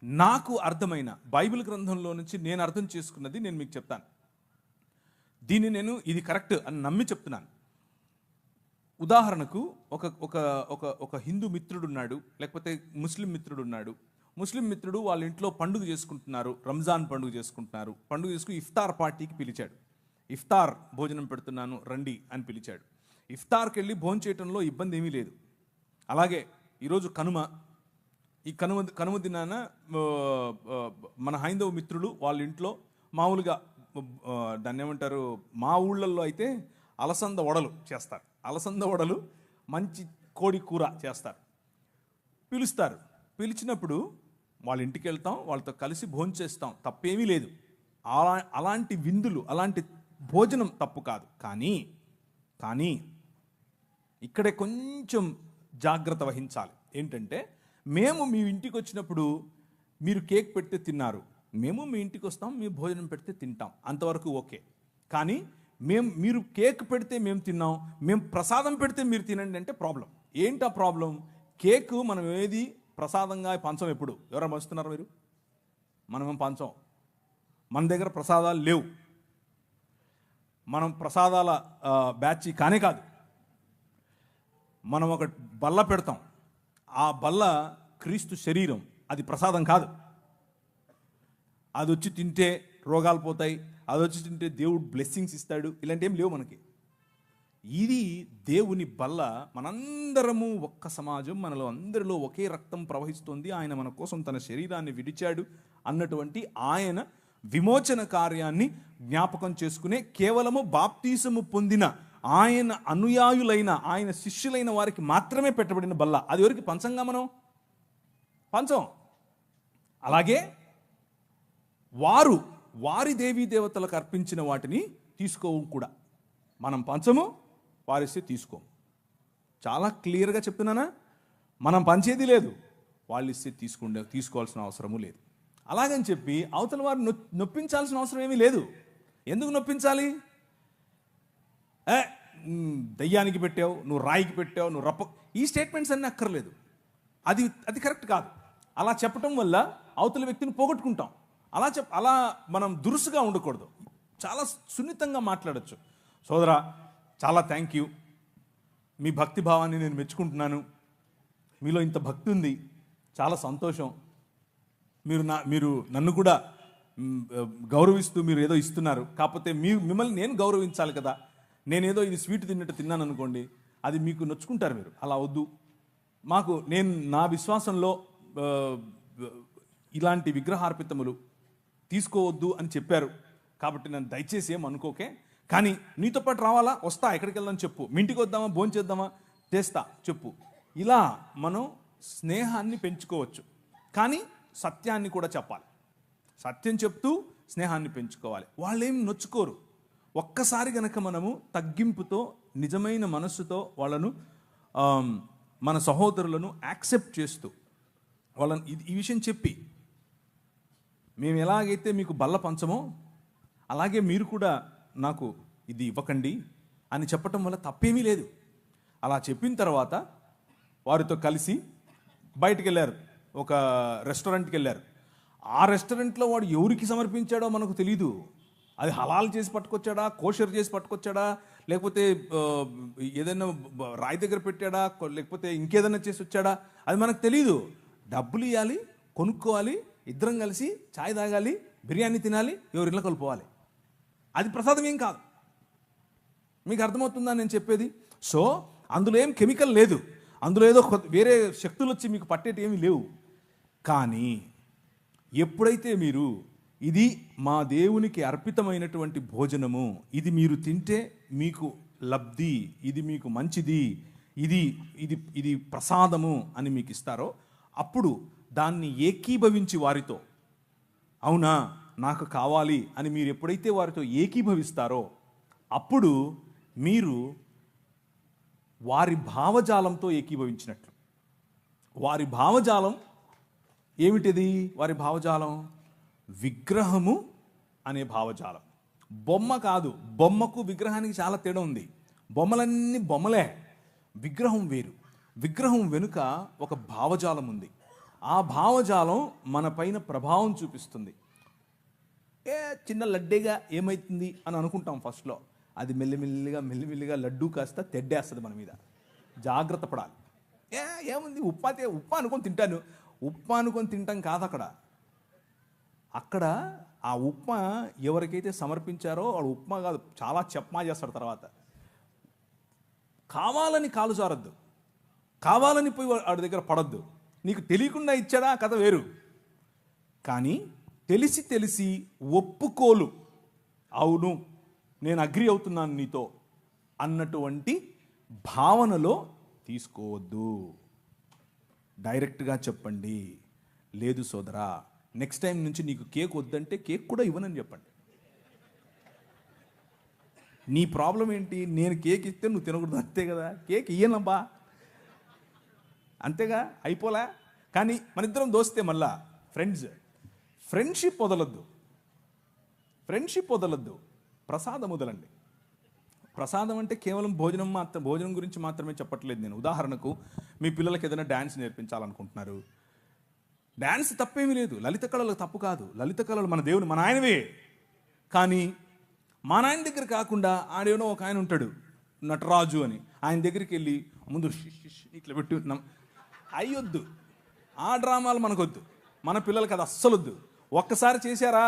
నాకు అర్థమైన బైబిల్ గ్రంథంలో నుంచి నేను అర్థం చేసుకున్నది నేను మీకు చెప్తాను. దీన్ని నేను ఇది కరెక్ట్ అని నమ్మి చెప్తున్నాను. ఉదాహరణకు ఒక హిందూ మిత్రుడు ఉన్నాడు, లేకపోతే ముస్లిం మిత్రుడు ఉన్నాడు. ముస్లిం మిత్రుడు వాళ్ళ ఇంట్లో పండుగ చేసుకుంటున్నారు, రంజాన్ పండుగ చేసుకుంటున్నారు. పండుగ చేసుకుని ఇఫ్తార్ పార్టీకి పిలిచాడు. ఇఫ్తార్ భోజనం పెడుతున్నాను రండి అని పిలిచాడు. ఇఫ్తార్కి వెళ్ళి భోజనం చేయడంలో ఇబ్బంది ఏమీ లేదు. అలాగే ఈరోజు కనుమ. ఈ కనుమ దినాన మన హైందవ మిత్రులు వాళ్ళ ఇంట్లో మామూలుగా దాన్ని ఏమంటారు, మా ఊళ్ళల్లో అయితే అలసంద వడలు చేస్తారు. అలసంద వడలు, మంచి కోడి కూర చేస్తారు. పిలుస్తారు. పిలిచినప్పుడు వాళ్ళ ఇంటికి వెళ్తాం, వాళ్ళతో కలిసి భోంచేస్తాం, తప్పేమీ లేదు. అలాంటి విందులు, అలాంటి భోజనం తప్పు కాదు. కానీ ఇక్కడే కొంచెం జాగ్రత్త వహించాలి. ఏంటంటే, మేము మీ ఇంటికి వచ్చినప్పుడు మీరు కేక్ పెడితే తిన్నారు, మేము మీ ఇంటికి వస్తాం, మీ భోజనం పెడితే తింటాం, అంతవరకు ఓకే. కానీ మీరు కేక్ పెడితే మేము తిన్నాం, మేము ప్రసాదం పెడితే మీరు తినండి అంటే ప్రాబ్లం. ఏంటా ప్రాబ్లం? కేక్ మనం ఏది ప్రసాదంగా పంచం. ఎప్పుడు ఎవరైనా పంచుతున్నారు మీరు? మనమేం పంచం. మన దగ్గర ప్రసాదాలు లేవు. మనం ప్రసాదాల బ్యాచ్ కానే కాదు. మనం ఒక బల్ల పెడతాం, ఆ బల్ల క్రీస్తు శరీరం, అది ప్రసాదం కాదు. అది వచ్చి తింటే రోగాలు పోతాయి, అది వచ్చి తింటే దేవుడు బ్లెస్సింగ్స్ ఇస్తాడు, ఇలాంటి ఏం లేవు మనకి. ఇది దేవుని బల్ల. మనందరము ఒక్క సమాజం, మనలో అందరిలో ఒకే రక్తం ప్రవహిస్తుంది. ఆయన మన కోసం తన శరీరాన్ని విడిచాడు అన్నటువంటి ఆయన విమోచన కార్యాన్ని జ్ఞాపకం చేసుకునే, కేవలము బాప్తీసము పొందిన ఆయన అనుయాయులైన, ఆయన శిష్యులైన వారికి మాత్రమే పెట్టబడిన బల్ల. అది ఎవరికి పంచంగా మనం పంచం. అలాగే వారి దేవీ దేవతలకు అర్పించిన వాటిని తీసుకోవు కూడా. మనం పంచము, వారిస్తే తీసుకోము. చాలా క్లియర్గా చెప్తున్నానా? మనం పంచేది లేదు, వాళ్ళు ఇస్తే తీసుకోవాల్సిన అవసరము లేదు. అలాగని చెప్పి అవతల వారు నొప్పించాల్సిన అవసరం ఏమీ లేదు. ఎందుకు నొప్పించాలి? దయ్యానికి పెట్టావు, నువ్వు రాయికి పెట్టావు, నువ్వు రప్ప, ఈ స్టేట్మెంట్స్ అన్నీ అక్కర్లేదు. అది కరెక్ట్ కాదు. అలా చెప్పటం వల్ల అవతల వ్యక్తిని పోగొట్టుకుంటాం. అలా మనం దురుసుగా ఉండకూడదు. చాలా సున్నితంగా మాట్లాడచ్చు. సోదరా, చాలా థ్యాంక్ యూ, మీ భక్తి భావాన్ని నేను మెచ్చుకుంటున్నాను, మీలో ఇంత భక్తి ఉంది, చాలా సంతోషం, మీరు నన్ను కూడా గౌరవిస్తూ మీరు ఏదో ఇస్తున్నారు, కాకపోతే మిమ్మల్ని నేను గౌరవించాలి కదా. నేనేదో ఇది స్వీట్ తిన్నట్టు తిన్నాను అనుకోండి, అది మీకు నొచ్చుకుంటారు మీరు. అలా వద్దు. నేను నా విశ్వాసంలో ఇలాంటి విగ్రహార్పితములు తీసుకోవద్దు అని చెప్పారు కాబట్టి నన్ను దయచేసి ఏం అనుకోకే. కానీ నీతో పాటు రావాలా, వస్తా, ఎక్కడికి వెళ్దాం చెప్పు, మీ ఇంటికి వద్దామా, భోంచేద్దామా, చేస్తా చెప్పు. ఇలా మనం స్నేహాన్ని పెంచుకోవచ్చు. కానీ సత్యాన్ని కూడా చెప్పాలి. సత్యం చెప్తూ స్నేహాన్ని పెంచుకోవాలి. వాళ్ళేం నొచ్చుకోరు. ఒక్కసారి గనక మనము తగ్గింపుతో, నిజమైన మనస్సుతో వాళ్ళను, మన సహోదరులను యాక్సెప్ట్ చేస్తూ వాళ్ళని ఈ విషయం చెప్పి, మేము ఎలాగైతే మీకు బల్ల పంచమో అలాగే మీరు కూడా నాకు ఇది ఇవ్వకండి అని చెప్పటం వల్ల తప్పేమీ లేదు. అలా చెప్పిన తర్వాత వారితో కలిసి బయటికి వెళ్ళారు, ఒక రెస్టారెంట్కి వెళ్ళారు. ఆ రెస్టారెంట్లో వాడు ఎవరికి సమర్పించాడో మనకు తెలీదు. అది హలాల్ చేసి పట్టుకొచ్చాడా, కోషర్ చేసి పట్టుకొచ్చాడా, లేకపోతే ఏదైనా రాయి దగ్గర పెట్టాడా, లేకపోతే ఇంకేదైనా చేసి వచ్చాడా, అది మనకు తెలీదు. డబ్బులు ఇవ్వాలి, కొనుక్కోవాలి, ఇద్దరం కలిసి ఛాయ్ తాగాలి, బిర్యానీ తినాలి, ఎవరి ఇళ్ళకి వెళ్ళిపోవాలి. అది ప్రసాదం ఏం కాదు. మీకు అర్థమవుతుందా నేను చెప్పేది? సో అందులో ఏం కెమికల్ లేదు, అందులో ఏదో వేరే శక్తులు వచ్చి మీకు పట్టేటి ఏమీ లేవు. కానీ ఎప్పుడైతే మీరు ఇది మా దేవునికి అర్పితమైనటువంటి భోజనము, ఇది మీరు తింటే మీకు లబ్ధి, ఇది మీకు మంచిది, ఇది ప్రసాదము అని మీకు ఇస్తారో, అప్పుడు దాన్ని ఏకీభవించి వారితో, అవునా నాకు కావాలి అని మీరు ఎప్పుడైతే వారితో ఏకీభవిస్తారో, అప్పుడు మీరు వారి భావజాలంతో ఏకీభవించినట్లు. వారి భావజాలం ఏమిటిది? వారి భావజాలం విగ్రహము అనే భావజాలం. బొమ్మ కాదు. బొమ్మకు విగ్రహానికి చాలా తేడా ఉంది. బొమ్మలన్నీ బొమ్మలే, విగ్రహం వేరు. విగ్రహం వెనుక ఒక భావజాలం ఉంది. ఆ భావజాలం మన పైన ప్రభావం చూపిస్తుంది. చిన్న లడ్డేగా ఏమవుతుంది అని అనుకుంటాం ఫస్ట్లో. అది మెల్లిమెల్లిగా లడ్డూ కాస్త తెడ్డేస్తుంది మన మీద. జాగ్రత్త పడాలి. ఏముంది, ఉప్పు అనుకొని తింటాను. ఉప్పు అనుకొని తింటాం కాదు. అక్కడ ఆ ఉప్మా ఎవరికైతే సమర్పించారో వాడు ఉప్మా కాదు, చాలా చెప్మా చేస్తాడు. తర్వాత కావాలని కాలు జారద్దు. కావాలని పోయి వాడి దగ్గర పడద్దు. నీకు తెలియకుండా ఇచ్చాడా కథ వేరు, కానీ తెలిసి తెలిసి ఒప్పుకోలు, అవును నేను అగ్రి అవుతున్నాను నీతో అన్నటువంటి భావనలో తీసుకోవద్దు. డైరెక్ట్గా చెప్పండి, లేదు సోదరా నెక్స్ట్ టైం నుంచి నీకు కేక్ వద్దంటే కేక్ కూడా ఇవ్వనని చెప్పండి. నీ ప్రాబ్లం ఏంటి? నేను కేక్ ఇస్తే నువ్వు తినకూడదు, అంతే కదా. కేక్ ఇయ్యనబ్బా, అంతేగా, అయిపోలే. కానీ మన ఇద్దరం దోస్తే మళ్ళా ఫ్రెండ్షిప్ వదలొద్దు, ప్రసాదం వదలండి. ప్రసాదం అంటే కేవలం భోజనం గురించి మాత్రమే చెప్పట్లేదు నేను. ఉదాహరణకు మీ పిల్లలకి ఏదైనా డ్యాన్స్ నేర్పించాలనుకుంటున్నారు. డ్యాన్స్ తప్పేమీ లేదు, లలిత కళలు తప్పు కాదు. లలిత కళలు మన దేవుని, మన ఆయనవే. కానీ మా నాయన దగ్గర కాకుండా ఆడేనో ఒక ఆయన ఉంటాడు నటరాజు అని, ఆయన దగ్గరికి వెళ్ళి ముందు ఇట్లా పెట్టి అయ్యొద్దు. ఆ డ్రామాలు మనకొద్దు, మన పిల్లలకి అది అస్సలొద్దు. ఒక్కసారి చేశారా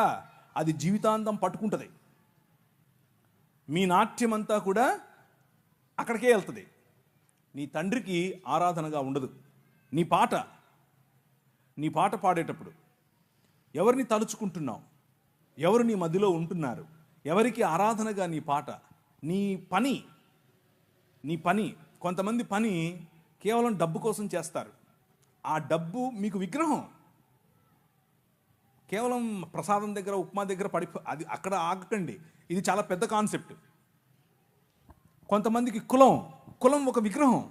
అది జీవితాంతం పట్టుకుంటుంది. మీ నాట్యం అంతా కూడా అక్కడికే వెళ్తుంది. నీ తండ్రికి ఆరాధనగా ఉండదు. నీ పాట పాడేటప్పుడు ఎవరిని తలుచుకుంటున్నావు, ఎవరు నీ మధ్యలో ఉంటున్నారు, ఎవరికి ఆరాధనగా నీ పాట, నీ పని. కొంతమంది పని కేవలం డబ్బు కోసం చేస్తారు. ఆ డబ్బు మీకు విగ్రహం. కేవలం ప్రసాదం దగ్గర, ఉప్మా దగ్గర అది అక్కడ ఆగకండి. ఇది చాలా పెద్ద కాన్సెప్ట్. కొంతమందికి కులం ఒక విగ్రహం.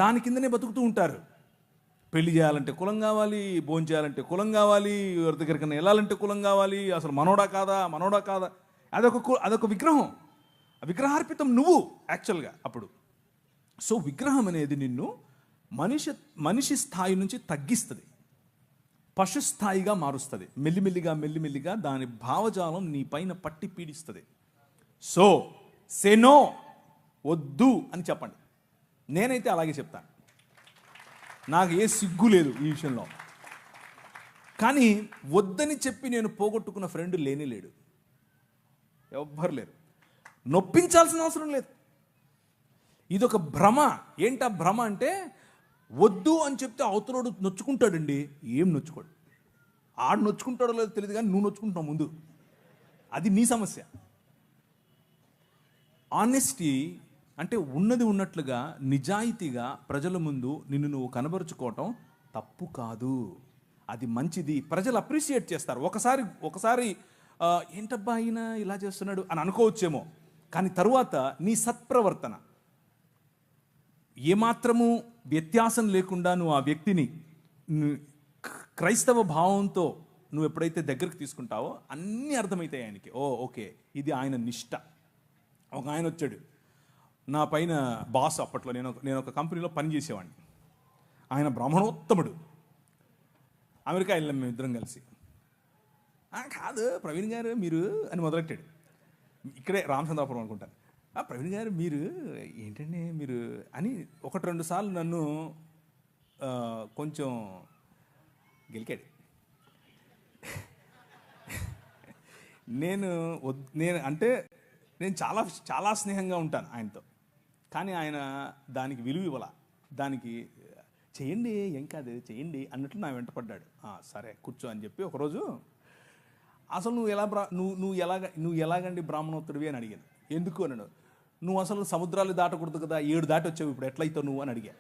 దాని కిందనే బతుకుతూ ఉంటారు. పెళ్లి చేయాలంటే కులం కావాలి, భోజనం చేయాలంటే కులం కావాలి, ఎవరి దగ్గరికన్నా వెళ్ళాలంటే కులం కావాలి. అసలు మనోడా కాదా అదొక విగ్రహం. విగ్రహార్పితం నువ్వు యాక్చువల్గా అప్పుడు. సో విగ్రహం అనేది నిన్ను మనిషి స్థాయి నుంచి తగ్గిస్తుంది, పశు స్థాయిగా మారుస్తుంది. మెల్లిమెల్లిగా దాని భావజాలం నీ పైన పట్టి పీడిస్తుంది. సో నో, వద్దు అని చెప్పండి. నేనైతే అలాగే చెప్తాను, నాకు ఏ సిగ్గు లేదు ఈ విషయంలో. కానీ వద్దని చెప్పి నేను పోగొట్టుకున్న ఫ్రెండ్ లేడు, ఎవ్వరు లేరు. నొప్పించాల్సిన అవసరం లేదు. ఇదొక భ్రమ. ఏంటా భ్రమ అంటే, వద్దు అని చెప్తే అవతలోడు నొచ్చుకుంటాడండి. ఏం నొచ్చుకోడు, ఆడు నొచ్చుకుంటాడో లేదో తెలియదు, కానీ నువ్వు నొచ్చుకుంటున్నావు ముందు. అది నీ సమస్య. ఆనెస్టీ అంటే ఉన్నది ఉన్నట్లుగా నిజాయితీగా ప్రజల ముందు నిన్ను నువ్వు కనబరుచుకోవటం తప్పు కాదు, అది మంచిది. ప్రజలు అప్రిషియేట్ చేస్తారు. ఒకసారి ఏంటబ్బా ఆయన ఇలా చేస్తున్నాడు అని అనుకోవచ్చేమో, కానీ తరువాత నీ సత్ప్రవర్తన ఏమాత్రము వ్యత్యాసం లేకుండా నువ్వు ఆ వ్యక్తిని క్రైస్తవ భావంతో నువ్వు ఎప్పుడైతే దగ్గరికి తీసుకుంటావో అన్నీ అర్థమవుతాయి ఆయనకి. ఓకే, ఇది ఆయన నిష్ట. ఒక ఆయన వచ్చాడు నా పైన, బాస్. అప్పట్లో నేను ఒక కంపెనీలో పనిచేసేవాడిని. ఆయన బ్రాహ్మణోత్తముడు. అమెరికా వెళ్ళాం మేము ఇద్దరం కలిసి. కాదు ప్రవీణ్ గారు మీరు అని మొదలెట్టాడు. ఇక్కడే రామచంద్రాపురం అనుకుంటాను. ప్రవీణ్ గారు మీరు ఏంటండి మీరు అని 1-2 సార్లు నన్ను కొంచెం గెలికాడు. నేను చాలా స్నేహంగా ఉంటాను ఆయనతో, కానీ ఆయన దానికి విలువ ఇవ్వాల. దానికి చేయండి, ఏం కాదు చేయండి అన్నట్లు నా వెంట పడ్డాడు. సరే కూర్చో అని చెప్పి ఒకరోజు, అసలు నువ్వు ఎలాగండి బ్రాహ్మణోత్తరువి అని అడిగాను. ఎందుకు అన్నాడు. నువ్వు అసలు సముద్రాలు దాటకూడదు కదా, 7 దాటి వచ్చావు, ఇప్పుడు ఎట్లయితావు నువ్వు అని అడిగా.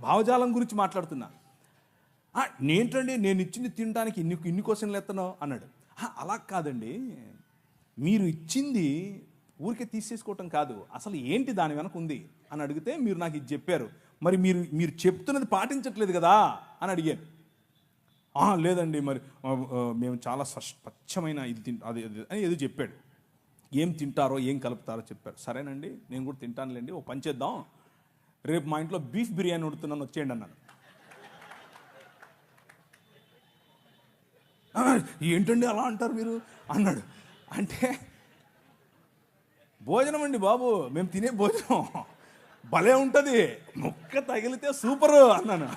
భావజాలం గురించి మాట్లాడుతున్నా. నేంటండి నేను ఇచ్చింది తినడానికి ఇన్ని క్వశ్చన్లు ఎత్తనావు అన్నాడు. అలా కాదండి, మీరు ఇచ్చింది ఊరికే తీసేసుకోవటం కాదు, అసలు ఏంటి దాని వెనక ఉంది అని అడిగితే మీరు నాకు ఇది చెప్పారు, మరి మీరు చెప్తున్నది పాటించట్లేదు కదా అని అడిగాను. లేదండి మరి మేము చాలా స్వచ్ఛమైన ఇది అది అని ఏదో చెప్పాడు. ఏం తింటారో ఏం కలుపుతారో చెప్పారు. సరేనండి నేను కూడా తింటానులేండి, ఓ పని చేద్దాం, రేపు మా ఇంట్లో బీఫ్ బిర్యానీ వండుతున్నాను వచ్చేయండి అన్నాను. ఏంటండి అలా అంటారు మీరు అన్నాడు. అంటే భోజనం అండి బాబు, మేము తినే భోజనం భలే ఉంటుంది, ముక్క తగిలితే సూపరు అన్నాను.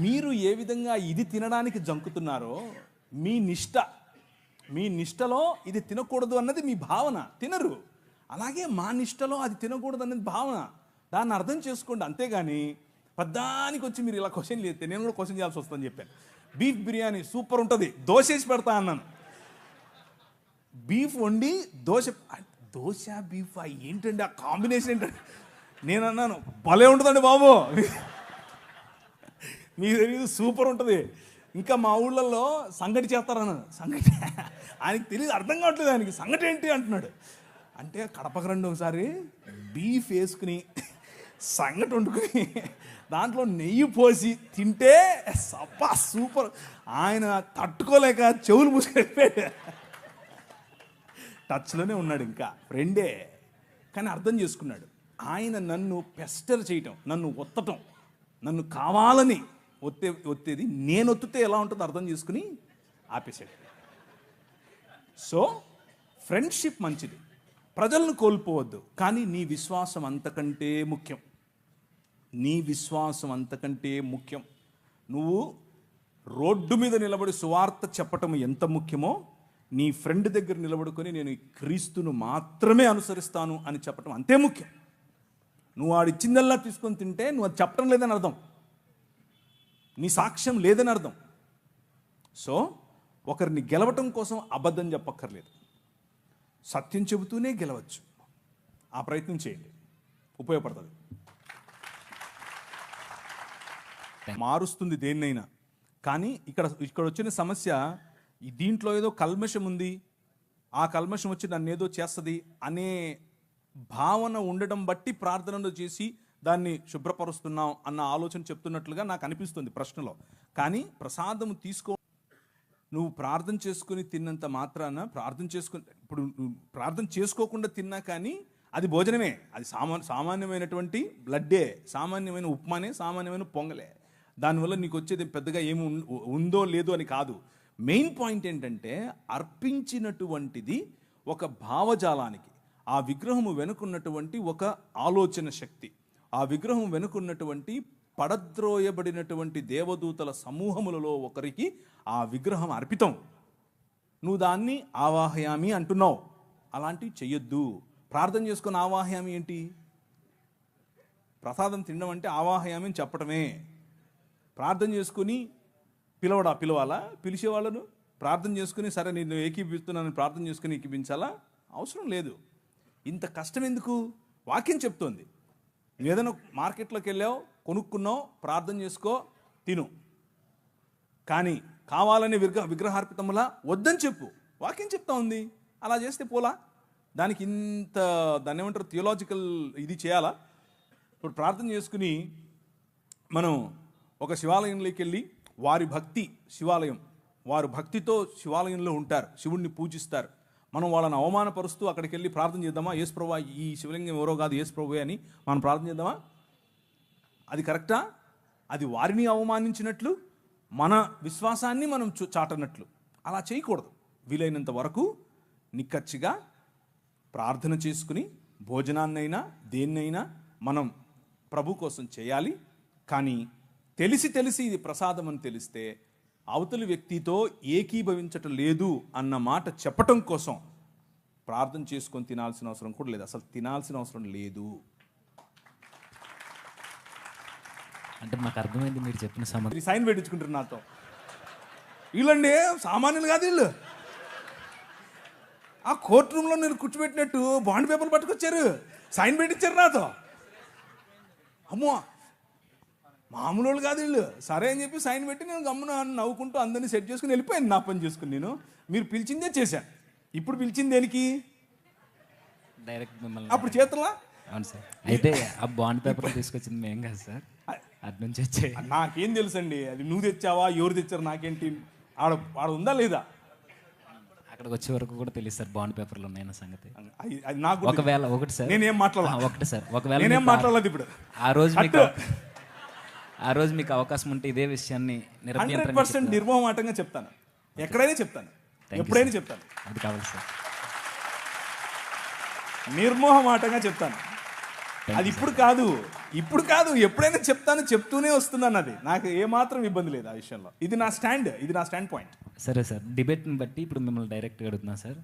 మీరు ఏ విధంగా ఇది తినడానికి జంకుతున్నారో మీ నిష్ట మీ నిష్టలో ఇది తినకూడదు అన్నది మీ భావన, తినరు. అలాగే మా నిష్టలో అది తినకూడదు అన్నది భావన, దాన్ని అర్థం చేసుకోండి. అంతేగాని పద్దానికి వచ్చి మీరు ఇలా క్వశ్చన్ చేస్తే నేను కూడా క్వశ్చన్ చేయాల్సి వస్తుందని చెప్పాను. బీఫ్ బిర్యానీ సూపర్ ఉంటుంది, దోశ వేసి పెడతా అన్నాను. బీఫ్ వండి దోశ బీఫ్ ఏంటండి ఆ కాంబినేషన్ ఏంటండి? నేను అన్నాను భలే ఉంటుందండి బాబు, మీకు తెలియదు, సూపర్ ఉంటుంది. ఇంకా మా ఊళ్ళల్లో సంగటి చేస్తారన్నాను. సంగటి ఆయనకి తెలియదు, అర్థం కావట్లేదు ఆయనకి, సంగటి ఏంటి అంటున్నాడు. అంటే కడపకు రండి ఒకసారి, బీఫ్ వేసుకుని సంగటి వండుకుని దాంట్లో నెయ్యి పోసి తింటే సప్పా సూపర్. ఆయన తట్టుకోలేక చెవులు మూసుకెళ్ళిపోయాడు. టచ్లోనే ఉన్నాడు, ఇంకా ఫ్రెండే, కానీ అర్థం చేసుకున్నాడు. ఆయన నన్ను పెస్టర్ చేయటం, నన్ను ఒత్తటం, నన్ను కావాలని ఒత్తేది నేను ఒత్తితే ఎలా ఉంటుందో అర్థం చేసుకుని ఆపేసాడు. సో ఫ్రెండ్షిప్ మంచిది, ప్రజలను కోల్పోవద్దు, కానీ నీ విశ్వాసం అంతకంటే ముఖ్యం. నీ విశ్వాసం అంతకంటే ముఖ్యం. నువ్వు రోడ్డు మీద నిలబడి సువార్త చెప్పటం ఎంత ముఖ్యమో, నీ ఫ్రెండ్ దగ్గర నిలబడుకొని నేను ఈ క్రీస్తును మాత్రమే అనుసరిస్తాను అని చెప్పటం అంతే ముఖ్యం. నువ్వు ఆడిచ్చిందల్లా తీసుకొని తింటే నువ్వు అది చెప్పటం లేదని అర్థం, నీ సాక్ష్యం లేదని అర్థం. సో ఒకరిని గెలవటం కోసం అబద్ధం చెప్పక్కర్లేదు, సత్యం చెబుతూనే గెలవచ్చు. ఆ ప్రయత్నం చేయండి, ఉపయోగపడుతుంది, మారుస్తుంది దేన్నైనా. కానీ ఇక్కడ వచ్చిన సమస్య, దీంట్లో ఏదో కల్మషం ఉంది, ఆ కల్మషం వచ్చి నన్ను ఏదో చేస్తుంది అనే భావన ఉండడం బట్టి ప్రార్థనలు చేసి దాన్ని శుభ్రపరుస్తున్నాం అన్న ఆలోచన చెప్తున్నట్లుగా నాకు అనిపిస్తుంది ప్రశ్నలో. కానీ ప్రసాదము నువ్వు ప్రార్థన చేసుకుని తిన్నంత మాత్రాన ఇప్పుడు ప్రార్థన చేసుకోకుండా తిన్నా కానీ అది భోజనమే, అది సామాన్యమైనటువంటి బ్లడ్డే, సామాన్యమైన ఉప్మానే, సామాన్యమైన పొంగలే. దానివల్ల నీకు వచ్చేది పెద్దగా ఏమి ఉందో లేదో అని కాదు. మెయిన్ పాయింట్ ఏంటంటే అర్పించినటువంటిది ఒక భావజాలానికి, ఆ విగ్రహము వెనుకున్నటువంటి ఒక ఆలోచన శక్తి, ఆ విగ్రహం వెనుకున్నటువంటి పడద్రోయబడినటువంటి దేవదూతల సమూహములలో ఒకరికి ఆ విగ్రహం అర్పితం. నువ్వు దాన్ని ఆవాహయామి అంటున్నావు, అలాంటివి చెయ్యొద్దు. ప్రార్థన చేసుకుని ఆవాహయామి ఏంటి? ప్రసాదం తినడం అంటే ఆవాహయామి అని చెప్పటమే. ప్రార్థన చేసుకుని పిలవాలా? పిలిచేవాళ్ళను ప్రార్థన చేసుకుని సరే నేను ఏకీపిస్తున్నాను ప్రార్థన చేసుకుని ఏకీపించాలా? అవసరం లేదు. ఇంత కష్టం ఎందుకు? వాక్యం చెప్తోంది. నువ్వు ఏదైనా మార్కెట్లోకి వెళ్ళావు, కొనుక్కున్నావు, ప్రార్థన చేసుకో, తిను. కానీ కావాలని విగ్రహార్పితములా వద్దని చెప్పు, వాక్యం చెప్తా ఉంది. అలా చేస్తే పోలా? దానికి దాన్ని ఏమంటారు, థియోలాజికల్ ఇది చేయాలా? ఇప్పుడు ప్రార్థన చేసుకుని మనం ఒక శివాలయంలోకి వెళ్ళి, వారి భక్తి శివాలయం, వారు భక్తితో శివాలయంలో ఉంటారు, శివుణ్ణి పూజిస్తారు. మనం వాళ్ళని అవమానపరుస్తూ అక్కడికి వెళ్ళి ప్రార్థన చేద్దామా? యేసు ప్రభువా, ఈ శివలింగం ఎవరో కాదు, యేసు ప్రభువే అని మనం ప్రార్థన చేద్దామా? అది కరెక్టా? అది వారిని అవమానించినట్లు, మన విశ్వాసాన్ని మనం చాటనట్లు. అలా చేయకూడదు. వీలైనంత వరకు నిక్కచ్చిగా ప్రార్థన చేసుకుని భోజనాన్నైనా దేన్నైనా మనం ప్రభు కోసం చేయాలి. కానీ తెలిసి ఇది ప్రసాదం అని తెలిస్తే అవతలి వ్యక్తితో ఏకీభవించటం లేదు అన్న మాట చెప్పటం కోసం ప్రార్థన చేసుకొని తినాల్సిన అవసరం కూడా లేదు, అసలు తినాల్సిన అవసరం లేదు. అంటే మాకు అర్థమైంది మీరు చెప్పిన సంబంధం. సైన్ పెట్టించుకుంటారు నాతో. వీళ్ళండి సామాన్యులు కాదు, వీళ్ళు ఆ కోర్టు రూమ్లో నేను కూర్చోబెట్టినట్టు బాండ్ పేపర్లు పట్టుకొచ్చారు, సైన్ పెట్టించారు నాతో. అమ్మో, మామూలు వాళ్ళు కాదు వీళ్ళు. సరే అని చెప్పి సైన్ పెట్టి నేను గమ్మున నవ్వుకుంటూ అందరినీ సెట్ చేసుకుని వెళ్ళిపోయాను, నా పని చేసుకుని. నేను మీరు పిలిచిందే చేశాను. ఇప్పుడు పిలిచింది దేనికి? డైరెక్ట్ మిమ్మల్ని. అప్పుడు చేతులా? అవును సార్. అయితే ఆ బాండ్ పేపర్ తీసుకొచ్చింది మేం కాదు సార్, అటు నుంచి వచ్చే. నాకేం తెలుసండి, అది నువ్వు తెచ్చావా ఎవరు తెచ్చారు నాకేంటి? ఆడ ఉందా లేదా? అక్కడికి వచ్చే వరకు కూడా తెలియదు సార్ బాండ్ పేపర్లు ఉన్నాయన్న సంగతి. అది నాకు ఒకవేళ ఒకటి సార్, నేనేం మాట్లాడాలి? ఒకటి సార్, ఒకవేళ నేనేం మాట్లాడలేదు ఇప్పుడు. ఆ రోజు మీకు అవకాశం ఉంటే ఇదే విషయాన్ని 100% నిర్మోహమాటంగా చెప్తాను, ఎక్కడైనా చెప్తాను, ఎప్పుడైనా చెప్తాను. అది కావాలి సార్, నిర్మోహమాటంగా చెప్తాను. అది ఇప్పుడు కాదు, ఎప్పుడైనా చెప్తాను, చెప్తూనే వస్తున్నాను. అది నాకు ఏమాత్రం ఇబ్బంది లేదు ఆ విషయంలో. ఇది నా స్టాండ్ పాయింట్. సరే సార్, డిబేట్ని బట్టి ఇప్పుడు మిమ్మల్ని డైరెక్ట్గా అడుగుతున్నా సార్.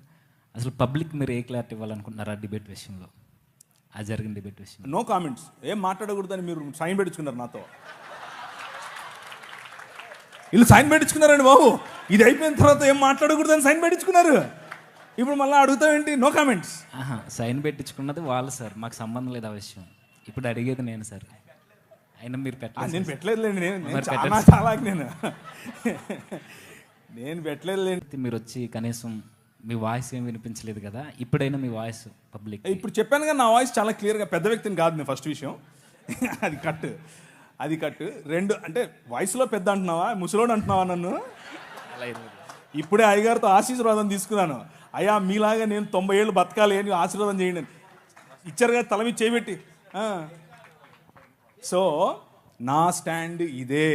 అసలు పబ్లిక్ మీరు ఏ క్లారిటీ ఇవ్వాలనుకుంటున్నారు ఆ డిబేట్ విషయంలో, ఆ జరిగిన డిబేట్ విషయం? No comments. ఏం మాట్లాడకూడదని మీరు సైన్ పెట్టించుకున్నారు నాతో. వీళ్ళు సైన్ పెట్టించుకున్నారండి బాబు. ఇది అయిపోయిన తర్వాత ఏం మాట్లాడకూడదని సైన్ పెట్టించుకున్నారు. ఇప్పుడు మళ్ళీ అడుగుతావేంటి? No comments. సైన్ పెట్టించుకున్నది వాళ్ళు సార్, మాకు సంబంధం లేదు ఆ విషయం. ఇప్పుడు అడిగేది నేను సార్. అయినా మీరు పెట్టలేదు. నేను పెట్టలేదులేండి. నేను పెట్టలేదులేండి. మీరు వచ్చి కనీసం మీ వాయిస్ ఏం వినిపించలేదు కదా, ఇప్పుడైనా మీ వాయిస్ పబ్లిక్. ఇప్పుడు చెప్పాను కదా, నా వాయిస్ చాలా క్లియర్గా, పెద్ద వ్యక్తిని కాదు నేను. ఫస్ట్ విషయం అది కట్. రెండు అంటే వయసులో పెద్ద అంటున్నావా, ముసలోడు అంటున్నావా నన్ను? ఇప్పుడే అయ్యగారితో ఆశీర్వాదం తీసుకున్నాను. అయ్యా మీలాగా నేను 90 ఏళ్ళు బతకాలి అని ఆశీర్వాదం చేయండి. ఇచ్చారు కదా తల మీద చేయబెట్టి. సో నా స్టాండ్ ఇదే,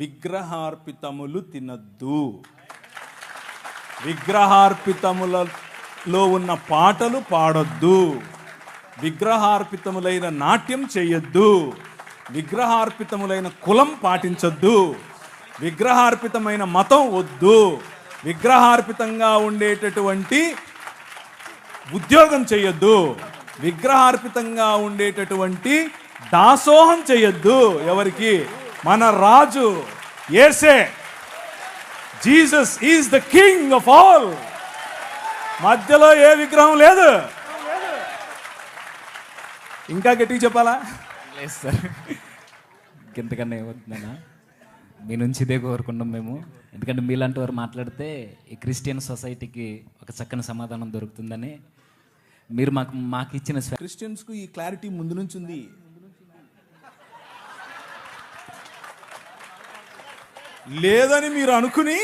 విగ్రహార్పితములు తినద్దు, విగ్రహార్పితములలో ఉన్న పాటలు పాడొద్దు, విగ్రహార్పితములైన నాట్యం చేయొద్దు, విగ్రహార్పితములైన కులం పాటించొద్దు, విగ్రహార్పితమైన మతం వద్దు, విగ్రహార్పితంగా ఉండేటటువంటి ఉద్యోగం చేయొద్దు, విగ్రహార్పితంగా ఉండేటటువంటి దాసోహం చేయొద్దు. ఎవరికి? మన రాజు యేసే. Jesus is the king of all. మధ్యలో ఏ విగ్రహం లేదు. ఇంకా గట్టిగా చెప్పాలా? లేదు సార్, ఇంతకన్నా ఏమవుతుందన్నా, మీ నుంచి ఇదే కోరుకున్నాం మేము. ఎందుకంటే మీలాంటి వారు మాట్లాడితే ఈ క్రిస్టియన్ సొసైటీకి ఒక చక్కని సమాధానం దొరుకుతుందని మీరు మాకు ఇచ్చిన క్రిస్టియన్స్కు ఈ క్లారిటీ ముందు నుంచి ఉంది. లేదని మీరు అనుకుని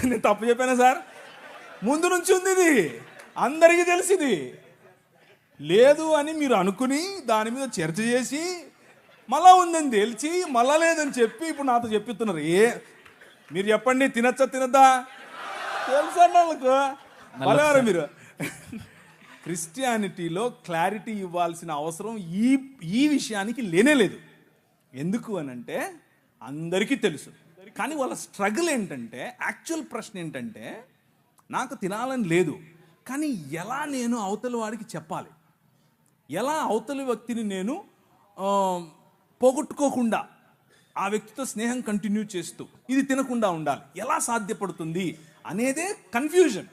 నేను తప్పు చెప్పానా సార్? ముందు నుంచి ఉంది, ఇది అందరికీ తెలిసింది. లేదు అని మీరు అనుకుని దాని మీద చర్చ చేసి మళ్ళా ఉందని తెలిసి మళ్ళా లేదని చెప్పి ఇప్పుడు నాతో చెప్పిస్తున్నారు. మీరు చెప్పండి, తినచ్చా తినద్దా? తెలుసా వాళ్ళకు? మళ్ళీ మీరు క్రిస్టియానిటీలో క్లారిటీ ఇవ్వాల్సిన అవసరం ఈ విషయానికి లేనే లేదు. ఎందుకు అనంటే అందరికీ తెలుసు. కానీ వాళ్ళ స్ట్రగుల్ ఏంటంటే, యాక్చువల్ ప్రశ్న ఏంటంటే, నాకు తినాలని లేదు కానీ ఎలా నేను అవతలి వాడికి చెప్పాలి, ఎలా అవతలి వ్యక్తిని నేను పోగొట్టుకోకుండా ఆ వ్యక్తితో స్నేహం కంటిన్యూ చేస్తూ ఇది తినకుండా ఉండాలి, ఎలా సాధ్యపడుతుంది అనేదే కన్ఫ్యూజన్.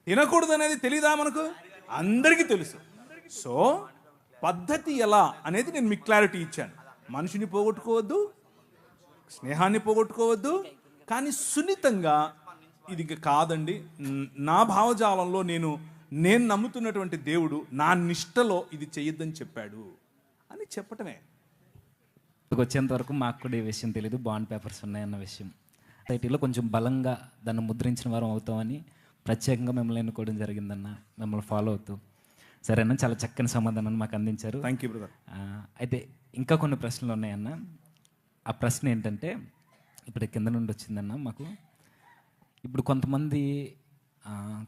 తినకూడదు అనేది తెలీదా మనకు? అందరికీ తెలుసు. సో పద్ధతి ఎలా అనేది నేను మీకు క్లారిటీ ఇచ్చాను. మనిషిని పోగొట్టుకోవద్దు, స్నేహాన్ని పోగొట్టుకోవద్దు, కానీ సున్నితంగా ఇది కాదండి, నా భావజాలంలో నేను నమ్ముతున్నటువంటి దేవుడు నా నిష్టలో ఇది చెయ్యొద్దని చెప్పాడు అని చెప్పటమే. వచ్చేంత వరకు మాకు కూడా ఈ విషయం తెలియదు, బాండ్ పేపర్స్ ఉన్నాయన్న విషయం. సొసైటీలో కొంచెం బలంగా దాన్ని ముద్రించిన వారం అవుతామని ప్రత్యేకంగా మిమ్మల్ని ఎన్నుకోవడం జరిగిందన్న, మిమ్మల్ని ఫాలో అవుతూ. సరేనా, చాలా చక్కని సమాధానాన్ని మాకు అందించారు. Thank you brother. అయితే ఇంకా కొన్ని ప్రశ్నలు ఉన్నాయన్న. ఆ ప్రశ్న ఏంటంటే, ఇప్పుడు కింద నుండి వచ్చిందన్న మాకు. ఇప్పుడు కొంతమంది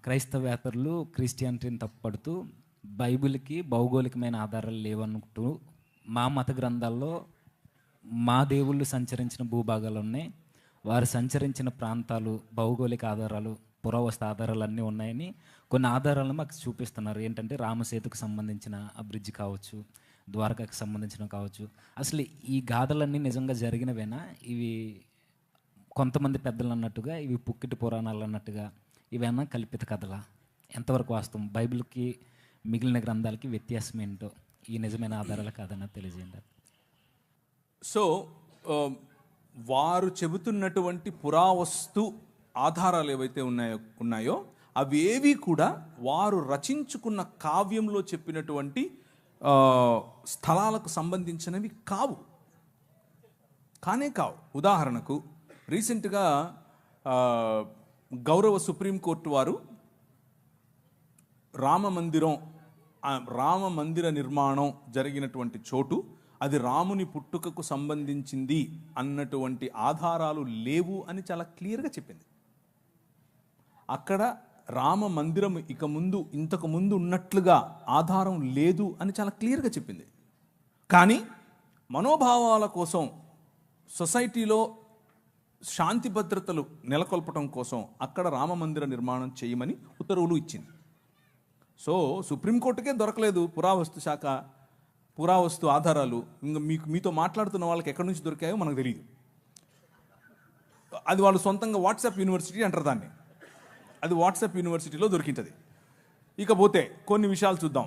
క్రైస్తవేతరులు క్రిస్టియానిటీని తప్పుపడుతూ బైబిల్కి భౌగోళికమైన ఆధారాలు లేవనుకుంటూ మా మత గ్రంథాల్లో మా దేవుళ్ళు సంచరించిన భూభాగాలు ఉన్నాయి, వారు సంచరించిన ప్రాంతాలు, భౌగోళిక ఆధారాలు, పురావస్తు ఆధారాలు అన్నీ ఉన్నాయని కొన్ని ఆధారాలను మాకు చూపిస్తున్నారు. ఏంటంటే రామసేతుకు సంబంధించిన ఆ బ్రిడ్జ్ కావచ్చు, ద్వారకాకు సంబంధించిన కావచ్చు. అసలు ఈ గాథలన్నీ నిజంగా జరిగినవేనా? ఇవి కొంతమంది పెద్దలు అన్నట్టుగా ఇవి పుక్కిటి పురాణాలు అన్నట్టుగా ఇవేనా కల్పిత కథలా? ఎంతవరకు వాస్తవం? బైబిల్కి మిగిలిన గ్రంథాలకి వ్యత్యాసం ఏంటో ఈ నిజమైన ఆధారాలు కాదన్నది తెలియజేయండి. సో వారు చెబుతున్నటువంటి పురావస్తు ఆధారాలు ఏవైతే ఉన్నాయో అవేవి కూడా వారు రచించుకున్న కావ్యంలో చెప్పినటువంటి స్థలాలకు సంబంధించినవి కావు. ఉదాహరణకు రీసెంట్గా గౌరవ సుప్రీంకోర్టు వారు రామ మందిర నిర్మాణం జరిగినటువంటి చోటు అది రాముని పుట్టుకకు సంబంధించింది అన్నటువంటి ఆధారాలు లేవు అని చాలా క్లియర్గా చెప్పింది. అక్కడ రామ మందిరం ఇంతకు ముందు ఉన్నట్లుగా ఆధారం లేదు అని చాలా క్లియర్గా చెప్పింది. కానీ మనోభావాల కోసం సొసైటీలో శాంతి భద్రతలు నెలకొల్పడం కోసం అక్కడ రామ మందిర నిర్మాణం చేయమని ఉత్తర్వులు ఇచ్చింది. సో సుప్రీంకోర్టుకే దొరకలేదు పురావస్తు ఆధారాలు. ఇంకా మీతో మాట్లాడుతున్న వాళ్ళకి ఎక్కడి నుంచి దొరికాయో మనకు తెలియదు. అది వాళ్ళు సొంతంగా వాట్సాప్ యూనివర్సిటీ అంటారు దాన్ని. అది వాట్సాప్ యూనివర్సిటీలో దొరికింది. ఇకపోతే కొన్ని విషయాలు చూద్దాం.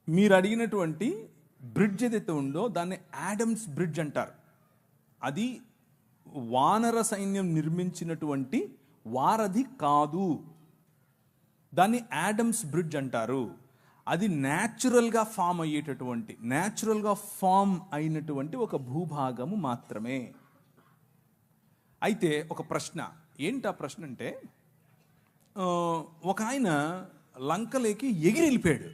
మీరు అడిగినటువంటి బ్రిడ్జ్ ఏదైతే ఉందో దాన్ని యాడమ్స్ బ్రిడ్జ్ అంటారు. అది వానర సైన్యం నిర్మించినటువంటి వారధి కాదు. దాన్ని యాడమ్స్ బ్రిడ్జ్ అంటారు. అది న్యాచురల్గా ఫామ్ అయినటువంటి ఒక భూభాగము మాత్రమే. అయితే ఒక ప్రశ్న, ఏంటి ఆ ప్రశ్న అంటే, ఒక ఆయన లంకలోకి ఎగిరి వెళ్ళిపోయాడు.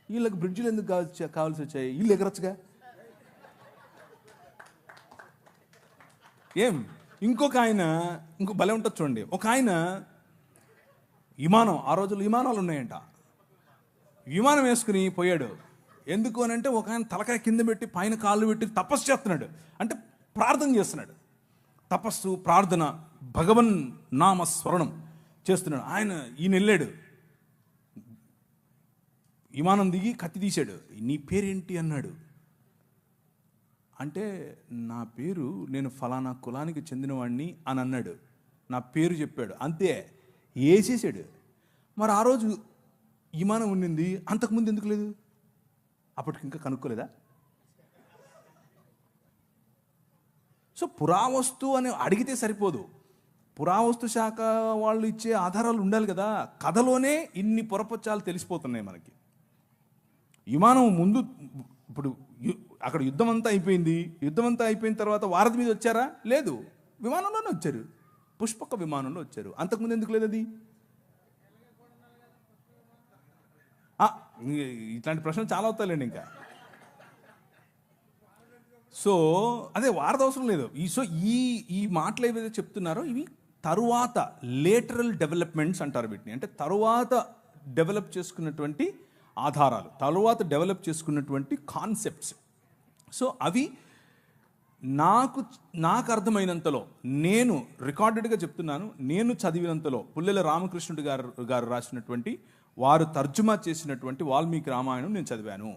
వీళ్ళకి బ్రిడ్జిలు ఎందుకు కావాల్సి వచ్చాయి? వీళ్ళు ఎగరొచ్చుగా. ఇంకో భలే ఉంటుంది చూడండి. ఒక ఆయన విమానం, ఆ రోజుల్లో విమానాలు ఉన్నాయంట, విమానం వేసుకుని పోయాడు. ఎందుకు అని అంటే, ఒక ఆయన తలకాయ కింద పెట్టి పైన కాళ్ళు పెట్టి తపస్సు చేస్తున్నాడు. అంటే ప్రార్థన చేస్తున్నాడు. తపస్సు, ప్రార్థన, భగవన్ నామ స్మరణం చేస్తున్నాడు. ఈయన వెళ్ళాడు, విమానం దిగి కత్తి తీశాడు. నీ పేరేంటి అన్నాడు. అంటే నా పేరు, నేను ఫలానా కులానికి చెందినవాడిని అని అన్నాడు. నా పేరు చెప్పాడు, అంతే, వేసేసాడు. మరి ఆ రోజు విమానం ఉండింది, అంతకుముందు ఎందుకు లేదు? అప్పటికి ఇంకా కనుక్కోలేదా? సో పురావస్తు అని అడిగితే సరిపోదు. పురావస్తు శాఖ వాళ్ళు ఇచ్చే ఆధారాలు ఉండాలి కదా. కథలోనే ఇన్ని పొరపచ్చాలు తెలిసిపోతున్నాయి మనకి. విమానం ముందు, ఇప్పుడు అక్కడ యుద్ధం అంతా అయిపోయిన తర్వాత వారధి మీద వచ్చారా? లేదు, విమానంలోనే వచ్చారు, పుష్పక విమానంలో వచ్చారు. అంతకుముందు ఎందుకు లేదు అది? ఇట్లాంటి ప్రశ్నలు చాలా అవుతాయండి ఇంకా. సో అదే వారధి అవసరం లేదు. ఈ మాటలు ఏవైతే చెప్తున్నారో ఇవి తరువాత లేటరల్ డెవలప్మెంట్స్ అంటారు వీటిని. అంటే తరువాత డెవలప్ చేసుకున్నటువంటి ఆధారాలు, తరువాత డెవలప్ చేసుకున్నటువంటి కాన్సెప్ట్స్. సో అవి నాకు అర్థమైనంతలో, నేను రికార్డెడ్గా చెప్తున్నాను, నేను చదివినంతలో, పుల్లెల రామకృష్ణుడు గారు రాసినటువంటి, వారు తర్జుమా చేసినటువంటి వాల్మీకి రామాయణం నేను చదివాను.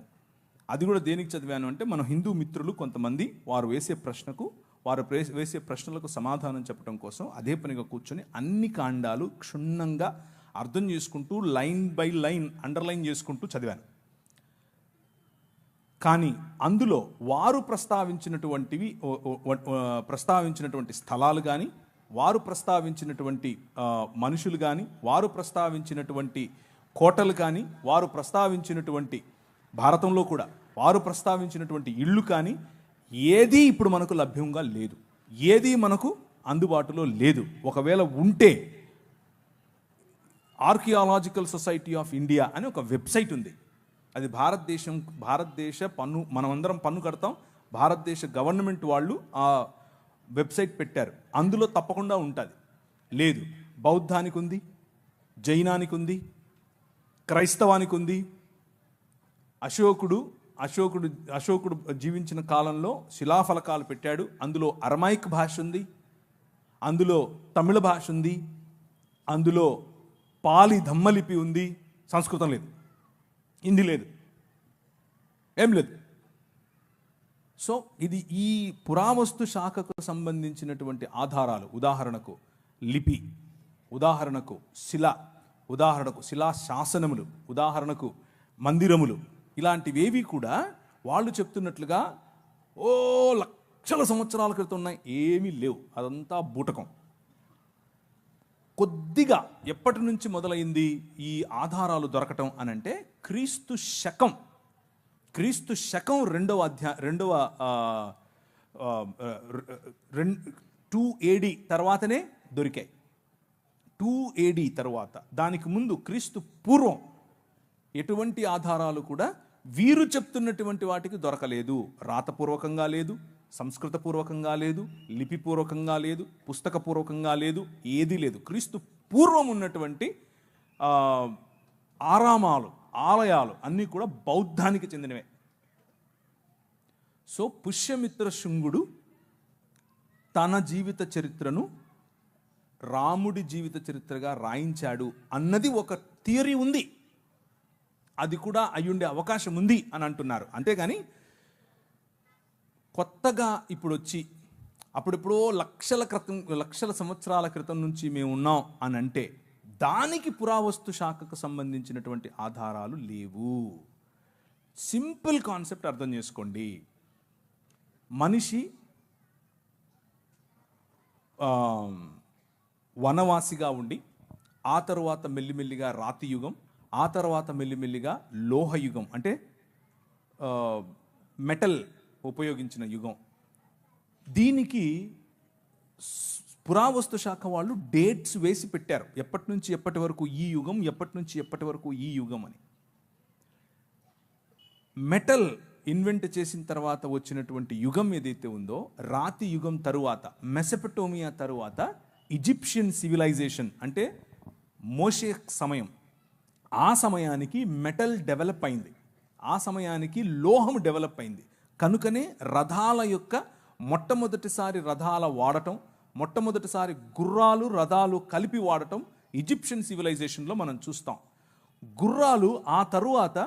అది కూడా దేనికి చదివాను అంటే, మన హిందూ మిత్రులు కొంతమంది వారు వేసే ప్రశ్నలకు సమాధానం చెప్పడం కోసం అదే పనిగా కూర్చొని అన్ని కాండాలు క్షుణ్ణంగా అర్థం చేసుకుంటూ, లైన్ బై లైన్ అండర్లైన్ చేసుకుంటూ చదివాను. కానీ అందులో వారు ప్రస్తావించినటువంటి స్థలాలు కానీ, వారు ప్రస్తావించినటువంటి మనుషులు కానీ, వారు ప్రస్తావించినటువంటి కోటలు కానీ, వారు ప్రస్తావించినటువంటి భారతంలో కూడా వారు ప్రస్తావించినటువంటి ఇళ్ళు కానీ ఏదీ ఇప్పుడు మనకు లభ్యంగా లేదు, ఏదీ మనకు అందుబాటులో లేదు. ఒకవేళ ఉంటే ఆర్కియాలజికల్ సొసైటీ ఆఫ్ ఇండియా అని ఒక వెబ్సైట్ ఉంది. అది భారతదేశ పన్ను, మనమందరం పన్ను కడతాం, భారతదేశ గవర్నమెంట్ వాళ్ళు ఆ వెబ్సైట్ పెట్టారు. అందులో తప్పకుండా ఉంటుంది. లేదు, బౌద్ధానికి ఉంది, జైనానికి ఉంది, క్రైస్తవానికి ఉంది. అశోకుడు జీవించిన కాలంలో శిలాఫలకాలు పెట్టాడు. అందులో అరమైక్ భాష ఉంది, అందులో తమిళ భాష ఉంది, అందులో పాలి ధమ్మలిపి ఉంది. సంస్కృతం లేదు, హిందీ లేదు, ఏం లేదు. సో ఇది ఈ పురావస్తు శాఖకు సంబంధించినటువంటి ఆధారాలు. ఉదాహరణకు లిపి, ఉదాహరణకు శిల, ఉదాహరణకు శిలా శాసనములు, ఉదాహరణకు మందిరములు, ఇలాంటివేవి కూడా వాళ్ళు చెప్తున్నట్లుగా లక్షల సంవత్సరాల క్రితం ఉన్నాయి, ఏమీ లేవు. అదంతా బూటకం. కొద్దిగా ఎప్పటి నుంచి మొదలైంది ఈ ఆధారాలు దొరకటం అనంటే, క్రీస్తు శకం 2 AD తర్వాతనే దొరికాయి. 2 AD తర్వాత, దానికి ముందు క్రీస్తు పూర్వం ఎటువంటి ఆధారాలు కూడా వీరు చెప్తున్నటువంటి వాటికి దొరకలేదు. రాతపూర్వకంగా లేదు, సంస్కృతపూర్వకంగా లేదు, లిపిపూర్వకంగా లేదు, పుస్తకపూర్వకంగా లేదు, ఏదీ లేదు. క్రీస్తు పూర్వం ఉన్నటువంటి ఆరామాలు, ఆలయాలు అన్నీ కూడా బౌద్ధానికి చెందినవే. సో పుష్యమిత్ర శుంగుడు తన జీవిత చరిత్రను రాముడి జీవిత చరిత్రగా రాయించాడు అన్నది ఒక థియరీ ఉంది. అది కూడా అయ్యుండే అవకాశం ఉంది అని అంటున్నారు. అంతేగాని కొత్తగా ఇప్పుడు వచ్చి అప్పుడెప్పుడో లక్షల సంవత్సరాల క్రితం నుంచి మేము ఉన్నాం అని అంటే దానికి పురావస్తు శాఖకు సంబంధించినటువంటి ఆధారాలు లేవు. సింపుల్ కాన్సెప్ట్ అర్థం చేసుకోండి. మనిషి వనవాసిగా ఉండి ఆ తర్వాత మెల్లిమెల్లిగా రాతి యుగం, ఆ తర్వాత మెల్లిమెల్లిగా లోహయుగం అంటే మెటల్ ఉపయోగించిన యుగం. దీనికి పురావస్తు శాఖ వాళ్ళు డేట్స్ వేసి పెట్టారు, ఎప్పటి నుంచి ఎప్పటి వరకు ఈ యుగం, ఎప్పటి నుంచి ఎప్పటి వరకు ఈ యుగం అని. మెటల్ ఇన్వెంట్ చేసిన తర్వాత వచ్చినటువంటి యుగం ఏదైతే ఉందో, రాతి యుగం తరువాత మెసపటోమియా తరువాత ఈజిప్షియన్ సివిలైజేషన్ అంటే మోషే సమయం, ఆ సమయానికి మెటల్ డెవలప్ అయింది, ఆ సమయానికి లోహం డెవలప్ అయింది. కనుకనే రథాల యొక్క మొట్టమొదటిసారి రథాల వాడటం, మొట్టమొదటిసారి గుర్రాలు రథాలు కలిపి వాడటం ఈజిప్షియన్ సివిలైజేషన్లో మనం చూస్తాం. గుర్రాలు ఆ తరువాత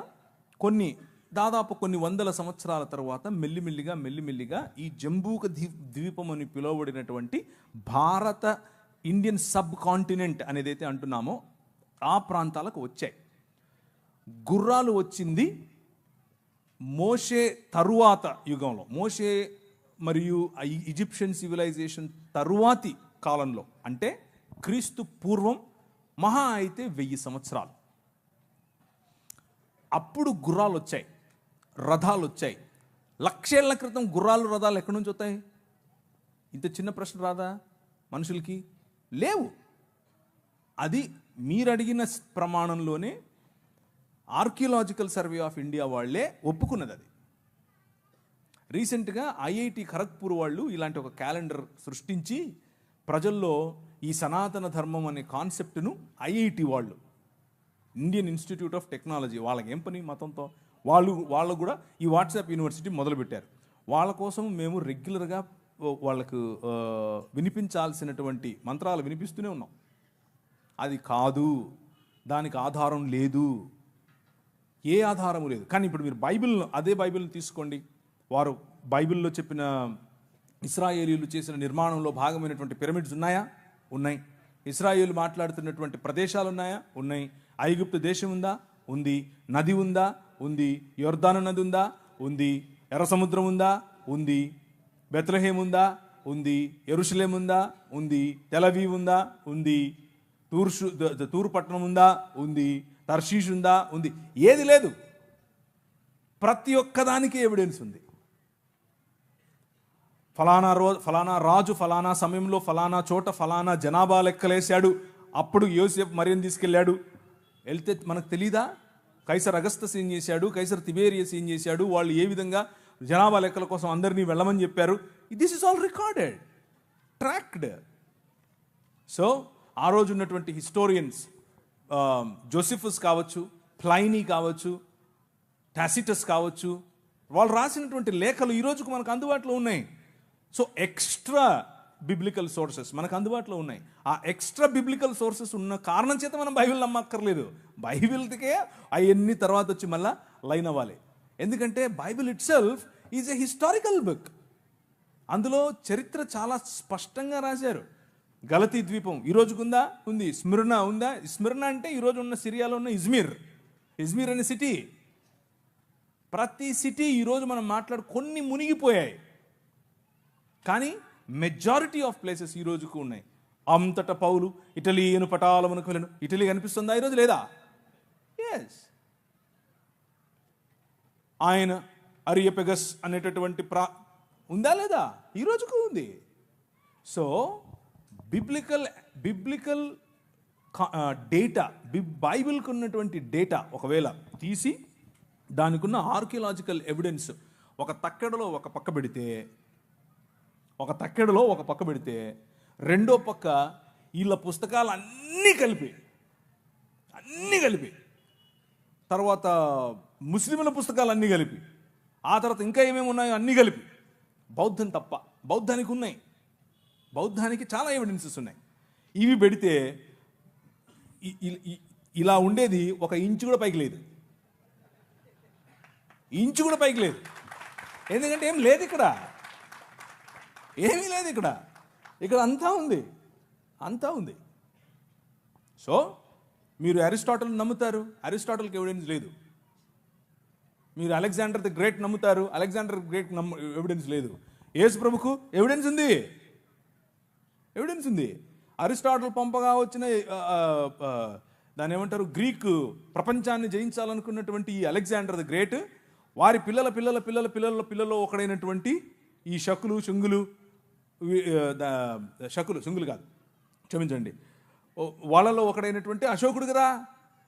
దాదాపు కొన్ని వందల సంవత్సరాల తర్వాత మెల్లిమెల్లిగా ఈ జంబూక ద్వీపం అని పిలువబడినటువంటి భారత ఇండియన్ సబ్ కాంటినెంట్ అనేదైతే అంటున్నామో ఆ ప్రాంతాలకు వచ్చాయి. గుర్రాలు వచ్చింది మోషే తరువాత యుగంలో, మోషే మరియు ఈజిప్షియన్ సివిలైజేషన్ తరువాతి కాలంలో, అంటే క్రీస్తు పూర్వం మహా అయితే 1000 సంవత్సరాలు. అప్పుడు గుర్రాలు వచ్చాయి, రథాలు వచ్చాయి. 1,000 ఏళ్ల క్రితం గుర్రాలు రథాలు ఎక్కడి నుంచి వస్తాయి? ఇంత చిన్న ప్రశ్న రాదా మనుషులకి? లేవు. అది మీరు అడిగిన ప్రమాణంలోనే ఆర్కియలాజికల్ సర్వే ఆఫ్ ఇండియా వాళ్ళే ఒప్పుకున్నది. అది రీసెంట్గా ఐఐటి ఖరగ్పూర్ వాళ్ళు ఇలాంటి ఒక క్యాలెండర్ సృష్టించి ప్రజల్లో ఈ సనాతన ధర్మం అనే కాన్సెప్ట్ను ఐఐటి వాళ్ళు, ఇండియన్ ఇన్స్టిట్యూట్ ఆఫ్ టెక్నాలజీ, వాళ్ళకి ఏం పని మతంతో, వాళ్ళు కూడా ఈ వాట్సాప్ యూనివర్సిటీ మొదలుపెట్టారు. వాళ్ళ కోసం మేము రెగ్యులర్గా వాళ్ళకు వినిపించాల్సినటువంటి మంత్రాలు వినిపిస్తూనే ఉన్నాం. అది కాదు, దానికి ఆధారం లేదు, ఏ ఆధారము లేదు. కానీ ఇప్పుడు మీరు అదే బైబిల్ని తీసుకోండి. వారు బైబిల్లో చెప్పిన ఇశ్రాయేలీలు చేసిన నిర్మాణంలో భాగమైనటువంటి పిరమిడ్స్ ఉన్నాయా? ఉన్నాయి. ఇశ్రాయేలు మాట్లాడుతున్నటువంటి ప్రదేశాలు ఉన్నాయా? ఉన్నాయి. ఐగుప్తు దేశం ఉందా? ఉంది. నది ఉందా? ఉంది. యొర్దాను నది ఉందా? ఉంది. ఎర్ర సముద్రం ఉందా? ఉంది. బెత్లెహేమ్ ఉందా? ఉంది. యెరూషలేం ఉందా? ఉంది. తెలవీవ్ ఉందా? ఉంది. తూరు పట్టణం ఉందా? ఉంది. తర్షీష్ ఉందా? ఉంది. ఏది లేదు. ప్రతి ఒక్కదానికి ఎవిడెన్స్ ఉంది. ఫలానా రాజు ఫలానా సమయంలో ఫలానా చోట ఫలానా జనాభా లెక్కలేశాడు, అప్పుడు యోసేపు మరియను తీసుకెళ్ళాడు. వెళ్తే మనకు తెలీదా? కైసర్ అగస్తస్ ఏం చేశాడు, కైసర్ తిబేరియస్ ఏం చేశాడు, వాళ్ళు ఏ విధంగా జనాభా లెక్కల కోసం అందరినీ వెళ్ళమని చెప్పారు. This is all recorded, tracked. So ఆ రోజు ఉన్నటువంటి హిస్టోరియన్స్ జోసిఫస్ కావచ్చు, ప్లైనీ కావచ్చు, టాసిటస్ కావచ్చు, వాళ్ళు రాసినటువంటి లేఖలు ఈ రోజుకు మనకు అందుబాటులో ఉన్నాయి. సో ఎక్స్ట్రా బిబ్లికల్ సోర్సెస్ మనకు అందుబాటులో ఉన్నాయి. ఆ ఎక్స్ట్రా బిబ్లికల్ సోర్సెస్ ఉన్న కారణం చేత మనం బైబిల్ నమ్మక్కర్లేదు. బైబిల్కే అవన్నీ తర్వాత వచ్చి మళ్ళీ లైన్ అవ్వాలి. ఎందుకంటే Bible it self is a historical book. అందులో చరిత్ర చాలా స్పష్టంగా రాశారు. గలతీ ద్వీపం ఈ రోజుకుందా? ఉంది. స్మిర్నా ఉందా? స్మిర్నా అంటే ఈరోజు ఉన్న సిరియాలో ఉన్న ఇజ్మీర్ అనే సిటీ. ప్రతి సిటీ ఈరోజు మనం కొన్ని మునిగిపోయాయి, కానీ మెజారిటీ ఆఫ్ ప్లేసెస్ ఈ రోజుకు ఉన్నాయి. అంతటా పౌలు ఇటలీను పటాలమునకు వెళ్ళను. ఇటలీ కనిపిస్తుందా ఈరోజు? లేదా? ఎస్. ఆయన అరియపెగస్ అనేటటువంటి ఉందా? లేదా? ఈ రోజుకు ఉంది. సో బిబ్లికల్ డేటా, బైబిల్కి ఉన్నటువంటి డేటా ఒకవేళ తీసి దానికి ఉన్న ఆర్కియలాజికల్ ఎవిడెన్స్ ఒక తక్కెడలో ఒక పక్క పెడితే రెండో పక్క వీళ్ళ పుస్తకాలు అన్నీ కలిపి తర్వాత ముస్లింల పుస్తకాలు అన్నీ కలిపి ఆ తర్వాత ఇంకా ఏమేమి ఉన్నాయో అన్నీ కలిపి, బౌద్ధం తప్ప. బౌద్ధానికి ఉన్నాయి, బౌద్ధానికి చాలా ఎవిడెన్సెస్ ఉన్నాయి. ఇవి పెడితే ఇలా ఉండేది 1 ఇంచు కూడా పైకి లేదు, ఇంచు కూడా పైకి లేదు. ఎందుకంటే ఏం లేదు ఇక్కడ, ఏమీ లేదు ఇక్కడ, ఇక్కడ అంతా ఉంది, అంతా ఉంది. సో మీరు అరిస్టాటిల్ నమ్ముతారు, అరిస్టాటిల్కి ఎవిడెన్స్ లేదు. మీరు అలెగ్జాండర్ ది గ్రేట్ నమ్ముతారు, అలెగ్జాండర్ గ్రేట్ ఎవిడెన్స్ లేదు. యేసు ప్రభుకు ఎవిడెన్స్ ఉంది, ఎవిడెన్స్ ఉంది. అరిస్టాటిల్ పంపగా వచ్చిన దాన్ని ఏమంటారు, గ్రీక్ ప్రపంచాన్ని జయించాలనుకున్నటువంటి ఈ అలెగ్జాండర్ ది గ్రేట్, వారి పిల్లల పిల్లల పిల్లల పిల్లల పిల్లలు ఒకడైనటువంటి ఈ శకులు శుంగులు, శుంగులు కాదు క్షమించండి, వాళ్ళలో ఒకడైనటువంటి అశోకుడు కదా,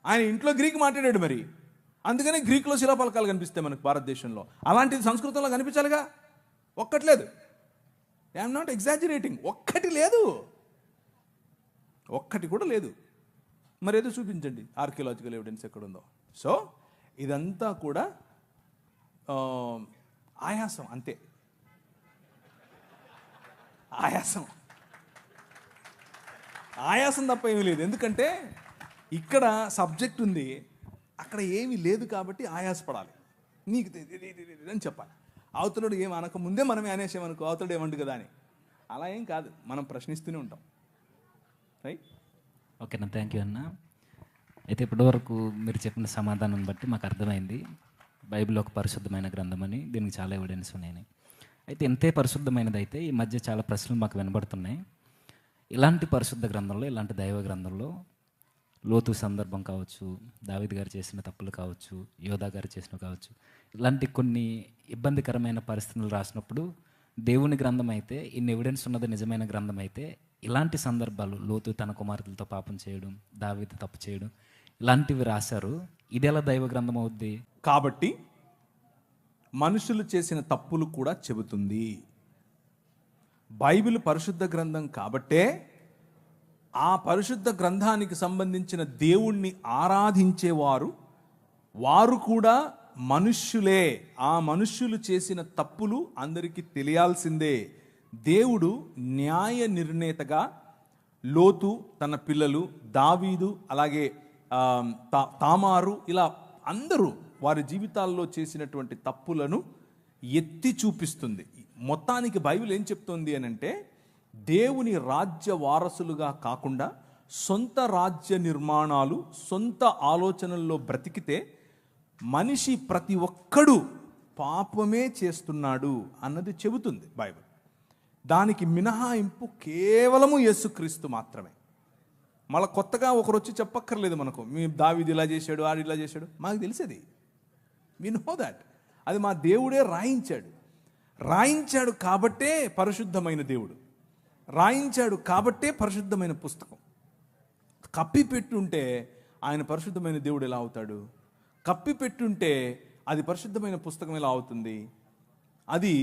ఆయన ఇంట్లో గ్రీక్ మాట్లాడాడు. మరి అందుకనే గ్రీకులో శిలాఫలకాలు కనిపిస్తాయి మనకు భారతదేశంలో. అలాంటిది సంస్కృతంలో కనిపించాలిగా, ఒక్కట్లేదు. ఐఎమ్ నాట్ ఎగ్జాజరేటింగ్, ఒక్కటి లేదు, ఒక్కటి కూడా లేదు. మరి ఏదో చూపించండి ఆర్కియలాజికల్ ఎవిడెన్స్ ఎక్కడుందో. సో ఇదంతా కూడా ఆయాసం, అంతే, ఆయాసం, ఆయాసం తప్ప ఏమీ లేదు. ఎందుకంటే ఇక్కడ సబ్జెక్ట్ ఉంది, అక్కడ ఏమీ లేదు కాబట్టి ఆయాసపడాలి. నీకు అని చెప్పాలి. అవతలుడు ఏం అనక ముందే మనమే అనేసామనుకో, అవతలుడు ఏమండు కదా అని. అలా ఏం కాదు, మనం ప్రశ్నిస్తూనే ఉంటాం. రైట్? ఓకేనా, థ్యాంక్ యూ అన్న. అయితే ఇప్పటివరకు మీరు చెప్పిన సమాధానం బట్టి మాకు అర్థమైంది బైబిల్ ఒక పరిశుద్ధమైన గ్రంథం అని, దీనికి చాలా ఎవిడెన్స్ ఉన్నాయని. అయితే ఎంతే పరిశుద్ధమైనది అయితే ఈ మధ్య చాలా ప్రశ్నలు మాకు వినబడుతున్నాయి. ఇలాంటి పరిశుద్ధ గ్రంథంలో, ఇలాంటి దైవ గ్రంథంలో లోతు సందర్భం కావచ్చు, దావీదు గారు చేసిన తప్పులు కావచ్చు, యోధా గారు చేసినవి కావచ్చు, ఇలాంటి కొన్ని ఇబ్బందికరమైన పరిస్థితులు రాసినప్పుడు దేవుని గ్రంథం అయితే, ఇన్ని ఎవిడెన్స్ ఉన్నది నిజమైన గ్రంథం అయితే, ఇలాంటి సందర్భాలు లోతు తన కుమార్తెలతో పాపం చేయడం, దావీదు తప్పు చేయడం, ఇలాంటివి రాశారు. ఇది ఎలా దైవ గ్రంథం అవుద్ది? కాబట్టి మనుషులు చేసిన తప్పులు కూడా చెబుతుంది. బైబిల్ పరిశుద్ధ గ్రంథం కాబట్టే ఆ పరిశుద్ధ గ్రంథానికి సంబంధించిన దేవుణ్ణి ఆరాధించేవారు వారు కూడా మనుష్యులే. ఆ మనుష్యులు చేసిన తప్పులు అందరికీ తెలియాల్సిందే. దేవుడు న్యాయ నిర్ణేతగా లోతు, తన పిల్లలు, దావీదు, అలాగే తామారు, ఇలా అందరూ వారి జీవితాల్లో చేసినటువంటి తప్పులను ఎత్తి చూపిస్తుంది. మొత్తానికి బైబిల్ ఏం చెప్తోంది అని అంటే, దేవుని రాజ్య వారసులుగా కాకుండా సొంత రాజ్య నిర్మాణాలు, సొంత ఆలోచనల్లో బ్రతికితే మనిషి ప్రతి ఒక్కడు పాపమే చేస్తున్నాడు అన్నది చెబుతుంది బైబిల్. దానికి మినహాయింపు కేవలము యేసుక్రీస్తు మాత్రమే. మళ్ళీ కొత్తగా ఒకరు వచ్చి చెప్పక్కర్లేదు మనకు, మీ దావీదు ఇలా చేశాడు, ఆడు ఇలా చేశాడు. మాకు తెలిసేది, వి నో దాట్. అది మా దేవుడే రాయించాడు కాబట్టే పరిశుద్ధమైన దేవుడు, రాయించాడు కాబట్టే పరిశుద్ధమైన పుస్తకం. కప్పిపెట్టుంటే ఆయన పరిశుద్ధమైన దేవుడు ఎలా అవుతాడు? కప్పిపెట్టుంటే అది పరిశుద్ధమైన పుస్తకం ఎలా అవుతుంది? అది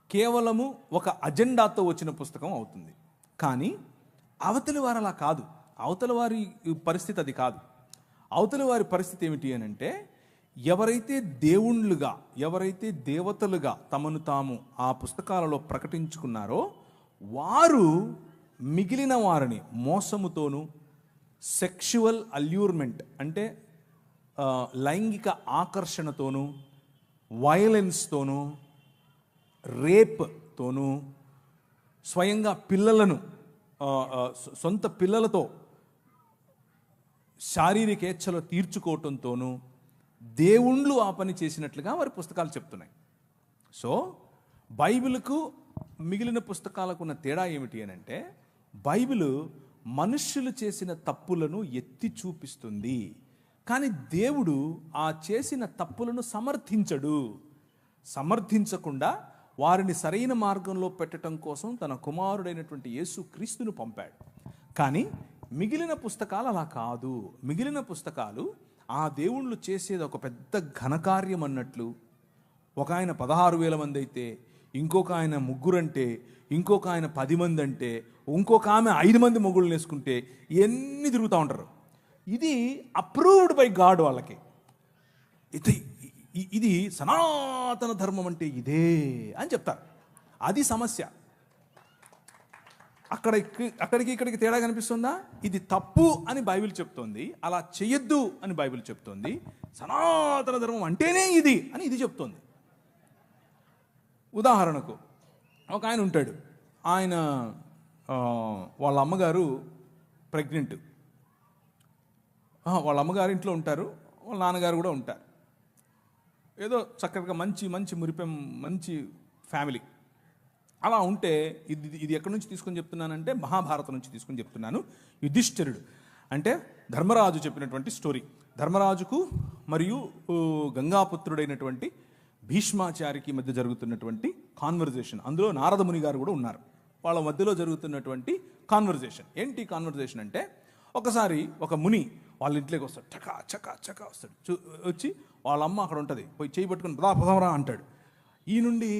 కేవలము ఒక అజెండాతో వచ్చిన పుస్తకం అవుతుంది. కానీ అవతలి వారు అలా కాదు. అవతలి వారి పరిస్థితి అది కాదు. అవతలి వారి పరిస్థితి ఏమిటి అని అంటే, ఎవరైతే దేవుళ్ళుగా, ఎవరైతే దేవతలుగా తమను తాము ఆ పుస్తకాలలో ప్రకటించుకున్నారో వారు మిగిలిన వారిని మోసముతోనూ, సెక్షువల్ అల్యూర్మెంట్ అంటే లైంగిక ఆకర్షణతోనూ, వయలెన్స్తోనూ, రేప్తోనూ, స్వయంగా పిల్లలను సొంత పిల్లలతో శారీరకేచ్ఛలు తీర్చుకోవటంతోనూ దేవుళ్ళు ఆ పని చేసినట్లుగా వారి పుస్తకాలు చెప్తున్నాయి. సో బైబిల్కు మిగిలిన పుస్తకాలకు ఉన్న తేడా ఏమిటి అని అంటే, బైబిల్ మనుష్యులు చేసిన తప్పులను ఎత్తి చూపిస్తుంది, కానీ దేవుడు ఆ చేసిన తప్పులను సమర్థించకుండా వారిని సరైన మార్గంలో పెట్టడం కోసం తన కుమారుడైనటువంటి యేసుక్రీస్తును పంపాడు. కానీ మిగిలిన పుస్తకాలు అలా కాదు. మిగిలిన పుస్తకాలు ఆ దేవుళ్ళు చేసేది ఒక పెద్ద ఘనకార్యం అన్నట్లు. ఒక ఆయన 16,000 మంది అయితే, ఇంకొక ఆయన 3 అంటే, ఇంకొక ఆయన 10 మంది అంటే, ఇంకొక ఆమె 5 మంది మొగుళ్ళని వేసుకుంటే ఇవన్నీ తిరుగుతూ ఉంటారు. ఇది అప్రూవ్డ్ బై గాడ్. వాళ్ళకి ఇది ఇది సనాతన ధర్మం అంటే ఇదే అని చెప్తారు. అది సమస్య. అక్కడికి ఇక్కడికి తేడా కనిపిస్తుందా? ఇది తప్పు అని బైబిల్ చెప్తోంది, అలా చెయ్యొద్దు అని బైబిల్ చెప్తోంది. సనాతన ధర్మం అంటేనే ఇది అని ఇది చెప్తోంది. ఉదాహరణకు ఒక ఆయన ఉంటాడు, ఆయన వాళ్ళ అమ్మగారు ప్రెగ్నెంట్. వాళ్ళ అమ్మగారు ఇంట్లో ఉంటారు, వాళ్ళ నాన్నగారు కూడా ఉంటారు. ఏదో చక్కగా మంచి మంచి మురిపెం మంచి ఫ్యామిలీ. అలా ఉంటే ఇది ఎక్కడి నుంచి తీసుకొని చెప్తున్నానంటే మహాభారతం నుంచి తీసుకొని చెప్తున్నాను. యుధిష్ఠిరుడు అంటే ధర్మరాజు చెప్పినటువంటి స్టోరీ. ధర్మరాజుకు మరియు గంగాపుత్రుడైనటువంటి భీష్మాచారికి మధ్య జరుగుతున్నటువంటి కాన్వర్జేషన్. అందులో నారద ముని గారు కూడా ఉన్నారు. వాళ్ళ మధ్యలో జరుగుతున్నటువంటి కాన్వర్జేషన్. ఏంటి కాన్వర్జేషన్ అంటే, ఒకసారి ఒక ముని వాళ్ళ ఇంట్లోకి వస్తాడు, చకా చకా చకా వస్తాడు. వచ్చి వాళ్ళ అమ్మ అక్కడ ఉంటుంది, పోయి చేయి పట్టుకుని పదాపదవరా అంటాడు. ఈ నుండి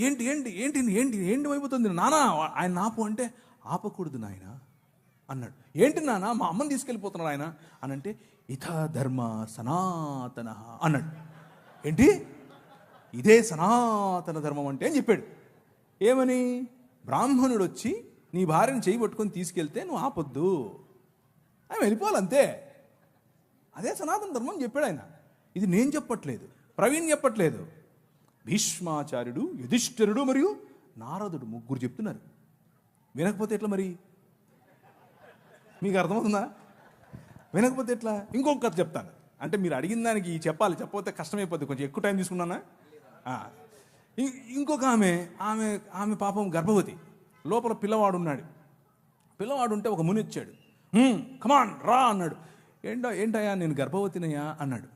ఏంటి ఏంటి ఏంటి ఏంటి ఏంటి అయిపోతుంది నానా, ఆయన ఆపు అంటే ఆపకూడదు నాయన అన్నాడు. ఏంటి నాన్న, మా అమ్మని తీసుకెళ్ళిపోతున్నాడు ఆయన అని అంటే, ఇథ ధర్మ సనాతన అన్నాడు. ఏంటి ఇదే సనాతన ధర్మం అంటే అని చెప్పాడు. ఏమని? బ్రాహ్మణుడు వచ్చి నీ భార్యను చేయి పట్టుకొని తీసుకెళ్తే నువ్వు ఆపొద్దు, ఆయన వెళ్ళిపోవాలంతే, అదే సనాతన ధర్మం అని చెప్పాడు ఆయన. ఇది నేను చెప్పట్లేదు, ప్రవీణ్ చెప్పట్లేదు, భీష్మాచార్యుడు, యుధిష్ఠిరుడు మరియు నారదుడు ముగ్గురు చెప్తున్నారు. వినకపోతే ఎట్లా మరి? మీకు అర్థమవుతుందా? వినకపోతే ఎట్లా? ఇంకొక కథ చెప్తాను. అంటే మీరు అడిగిన దానికి చెప్పాలి, చెప్పకపోతే కష్టమైపోద్ది, కొంచెం ఎక్కువ టైం తీసుకున్నానా. ఇంకొక ఆమె పాపం గర్భవతి, లోపల పిల్లవాడు ఉన్నాడు. పిల్లవాడు ఉంటే ఒక ముని వచ్చాడు, కమాన్ రా అన్నాడు. ఏంటయ్యా నేను గర్భవతినయ్యా అన్నాడు.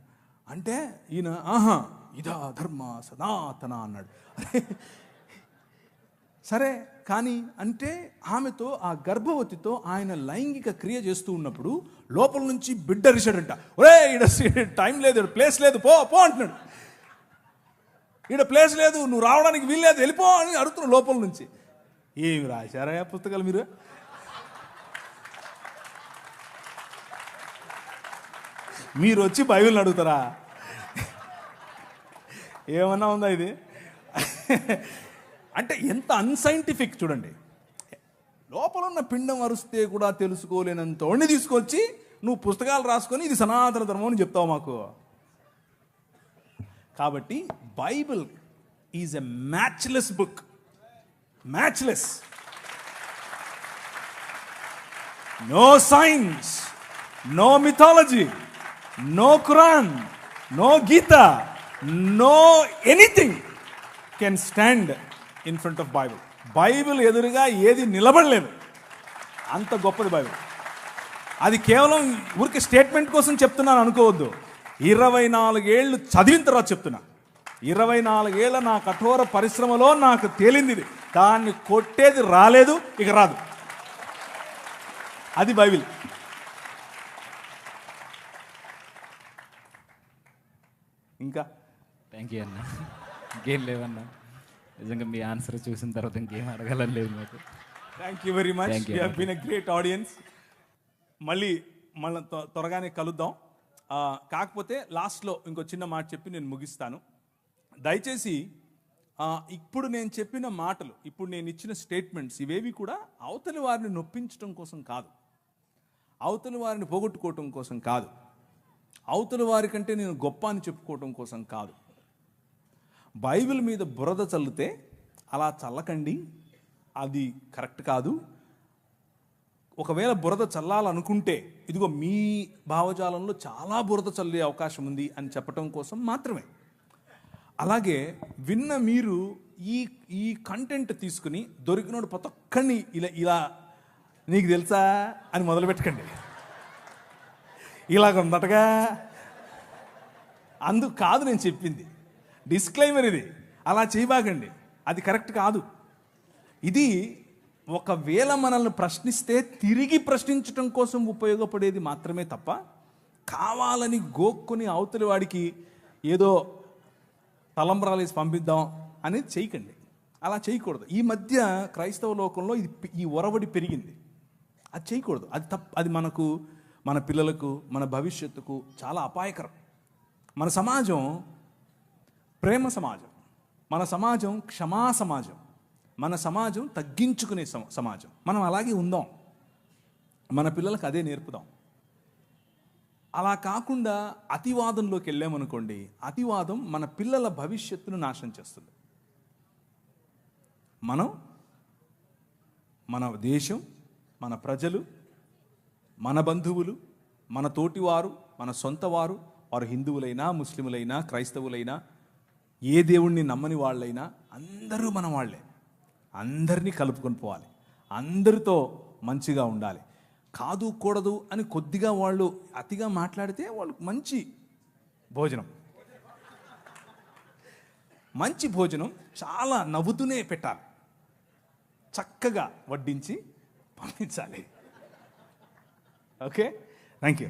అంటే ఈయన ఇదా ధర్మ సనాతన అన్నాడు. సరే కానీ అంటే ఆమెతో, ఆ గర్భవతితో ఆయన లైంగిక క్రియ చేస్తూ ఉన్నప్పుడు లోపల నుంచి బిడ్డ అరిశాడంట. ఒరే ఈడ టైం లేదు, ప్లేస్ లేదు, పో పో అంటున్నాడు. ఈడ ప్లేస్ లేదు, నువ్వు రావడానికి వీల్లేదు, వెళ్ళిపో అని అడుగుతున్నాడు లోపల నుంచి. ఏమి రాశారా పుస్తకాలు మీరు? మీరు వచ్చి బైబిల్ని అడుగుతారా? ఏమన్నా ఉందా ఇది? అంటే ఎంత అన్సైంటిఫిక్ చూడండి. లోపల ఉన్న పిండం అరుస్తే కూడా తెలుసుకోలేనంతోడిని తీసుకొచ్చి నువ్వు పుస్తకాలు రాసుకొని ఇది సనాతన ధర్మం అని చెప్తావు మాకు. కాబట్టి Bible is a matchless book. Matchless. No science, no mythology, no Quran, no Gita, no anything can stand in front of Bible. Bible ఎదురుగా ఏది నిలబడలేదు, అంత గొప్పది బైబిల్. అది కేవలం ఊరికి స్టేట్మెంట్ కోసం చెప్తున్నాను అనుకోవద్దు. 24 ఏళ్ళు చదివిన తర్వాత చెప్తున్నా. 24 ఏళ్ళ నా కఠోర పరిశ్రమలో నాకు తేలింది ఇది. దాన్ని కొట్టేది రాలేదు, ఇక రాదు. అది బైబిల్. ఇంకా థ్యాంక్ యూ అన్న. ఇంకేం లేవన్నా, నిజంగా మీ ఆన్సర్ చూసిన తర్వాత ఇంకేం అడగాలని లేదు నాకు. Thank you very much. You have been a great audience. మళ్ళీ త్వరగానే కలుద్దాం. కాకపోతే లాస్ట్లో ఇంకో చిన్న మాట చెప్పి నేను ముగిస్తాను. దయచేసి ఇప్పుడు నేను చెప్పిన మాటలు, ఇప్పుడు నేను ఇచ్చిన స్టేట్మెంట్స్ ఇవేవి కూడా అవతలి వారిని నొప్పించడం కోసం కాదు, అవతలి వారిని పోగొట్టుకోవటం కోసం కాదు, అవతలి వారి కంటే నేను గొప్ప అని చెప్పుకోవటం కోసం కాదు. బైబిల్ మీద బురద చల్లితే అలా చల్లకండి, అది కరెక్ట్ కాదు. ఒకవేళ బురద చల్లాలనుకుంటే ఇదిగో మీ భావజాలంలో చాలా బురద చల్లే అవకాశం ఉంది అని చెప్పటం కోసం మాత్రమే. అలాగే విన్న మీరు ఈ కంటెంట్ తీసుకుని దొరికినోడు ప్రతి ఒక్కడిని ఇలా నీకు తెలుసా అని మొదలు పెట్టకండి. ఇలాగ ఉందటగా, అందుకు కాదు నేను చెప్పింది. డిస్క్లైమర్ ఇది. అలా చేయబాకండి, అది కరెక్ట్ కాదు. ఇది ఒకవేళ మనల్ని ప్రశ్నిస్తే తిరిగి ప్రశ్నించటం కోసం ఉపయోగపడేది మాత్రమే తప్ప కావాలని గోక్కుని అవతలి వాడికి ఏదో తలంబ్రాలు వేసి పంపిద్దాం అనేది చేయకండి. అలా చేయకూడదు. ఈ మధ్య క్రైస్తవ లోకంలో ఈ ఒరవడి పెరిగింది. అది చేయకూడదు. అది తప్పు. అది మనకు, మన పిల్లలకు, మన భవిష్యత్తుకు చాలా అపాయకరం. మన సమాజం ప్రేమ సమాజం, మన సమాజం క్షమా సమాజం, మన సమాజం తగ్గించుకునే సమాజం. మనం అలాగే ఉందాం, మన పిల్లలకు అదే నేర్పుదాం. అలా కాకుండా అతివాదంలోకి వెళ్ళామనుకోండి, అతివాదం మన పిల్లల భవిష్యత్తును నాశనం చేస్తుంది. మన దేశం, మన ప్రజలు, మన బంధువులు, మన తోటివారు, మన సొంత వారు, వారు హిందువులైనా, ముస్లిములైనా, క్రైస్తవులైనా, ఏ దేవుణ్ణి నమ్మని వాళ్ళైనా అందరూ మన వాళ్ళే. అందరినీ కలుపుకొని పోవాలి, అందరితో మంచిగా ఉండాలి. కాదు కూడదు అని కొద్దిగా వాళ్ళు అతిగా మాట్లాడితే వాళ్ళకి మంచి భోజనం చాలా నవ్వుతూనే పెట్టాలి, చక్కగా వడ్డించి పంపించాలి. Okay, thank you.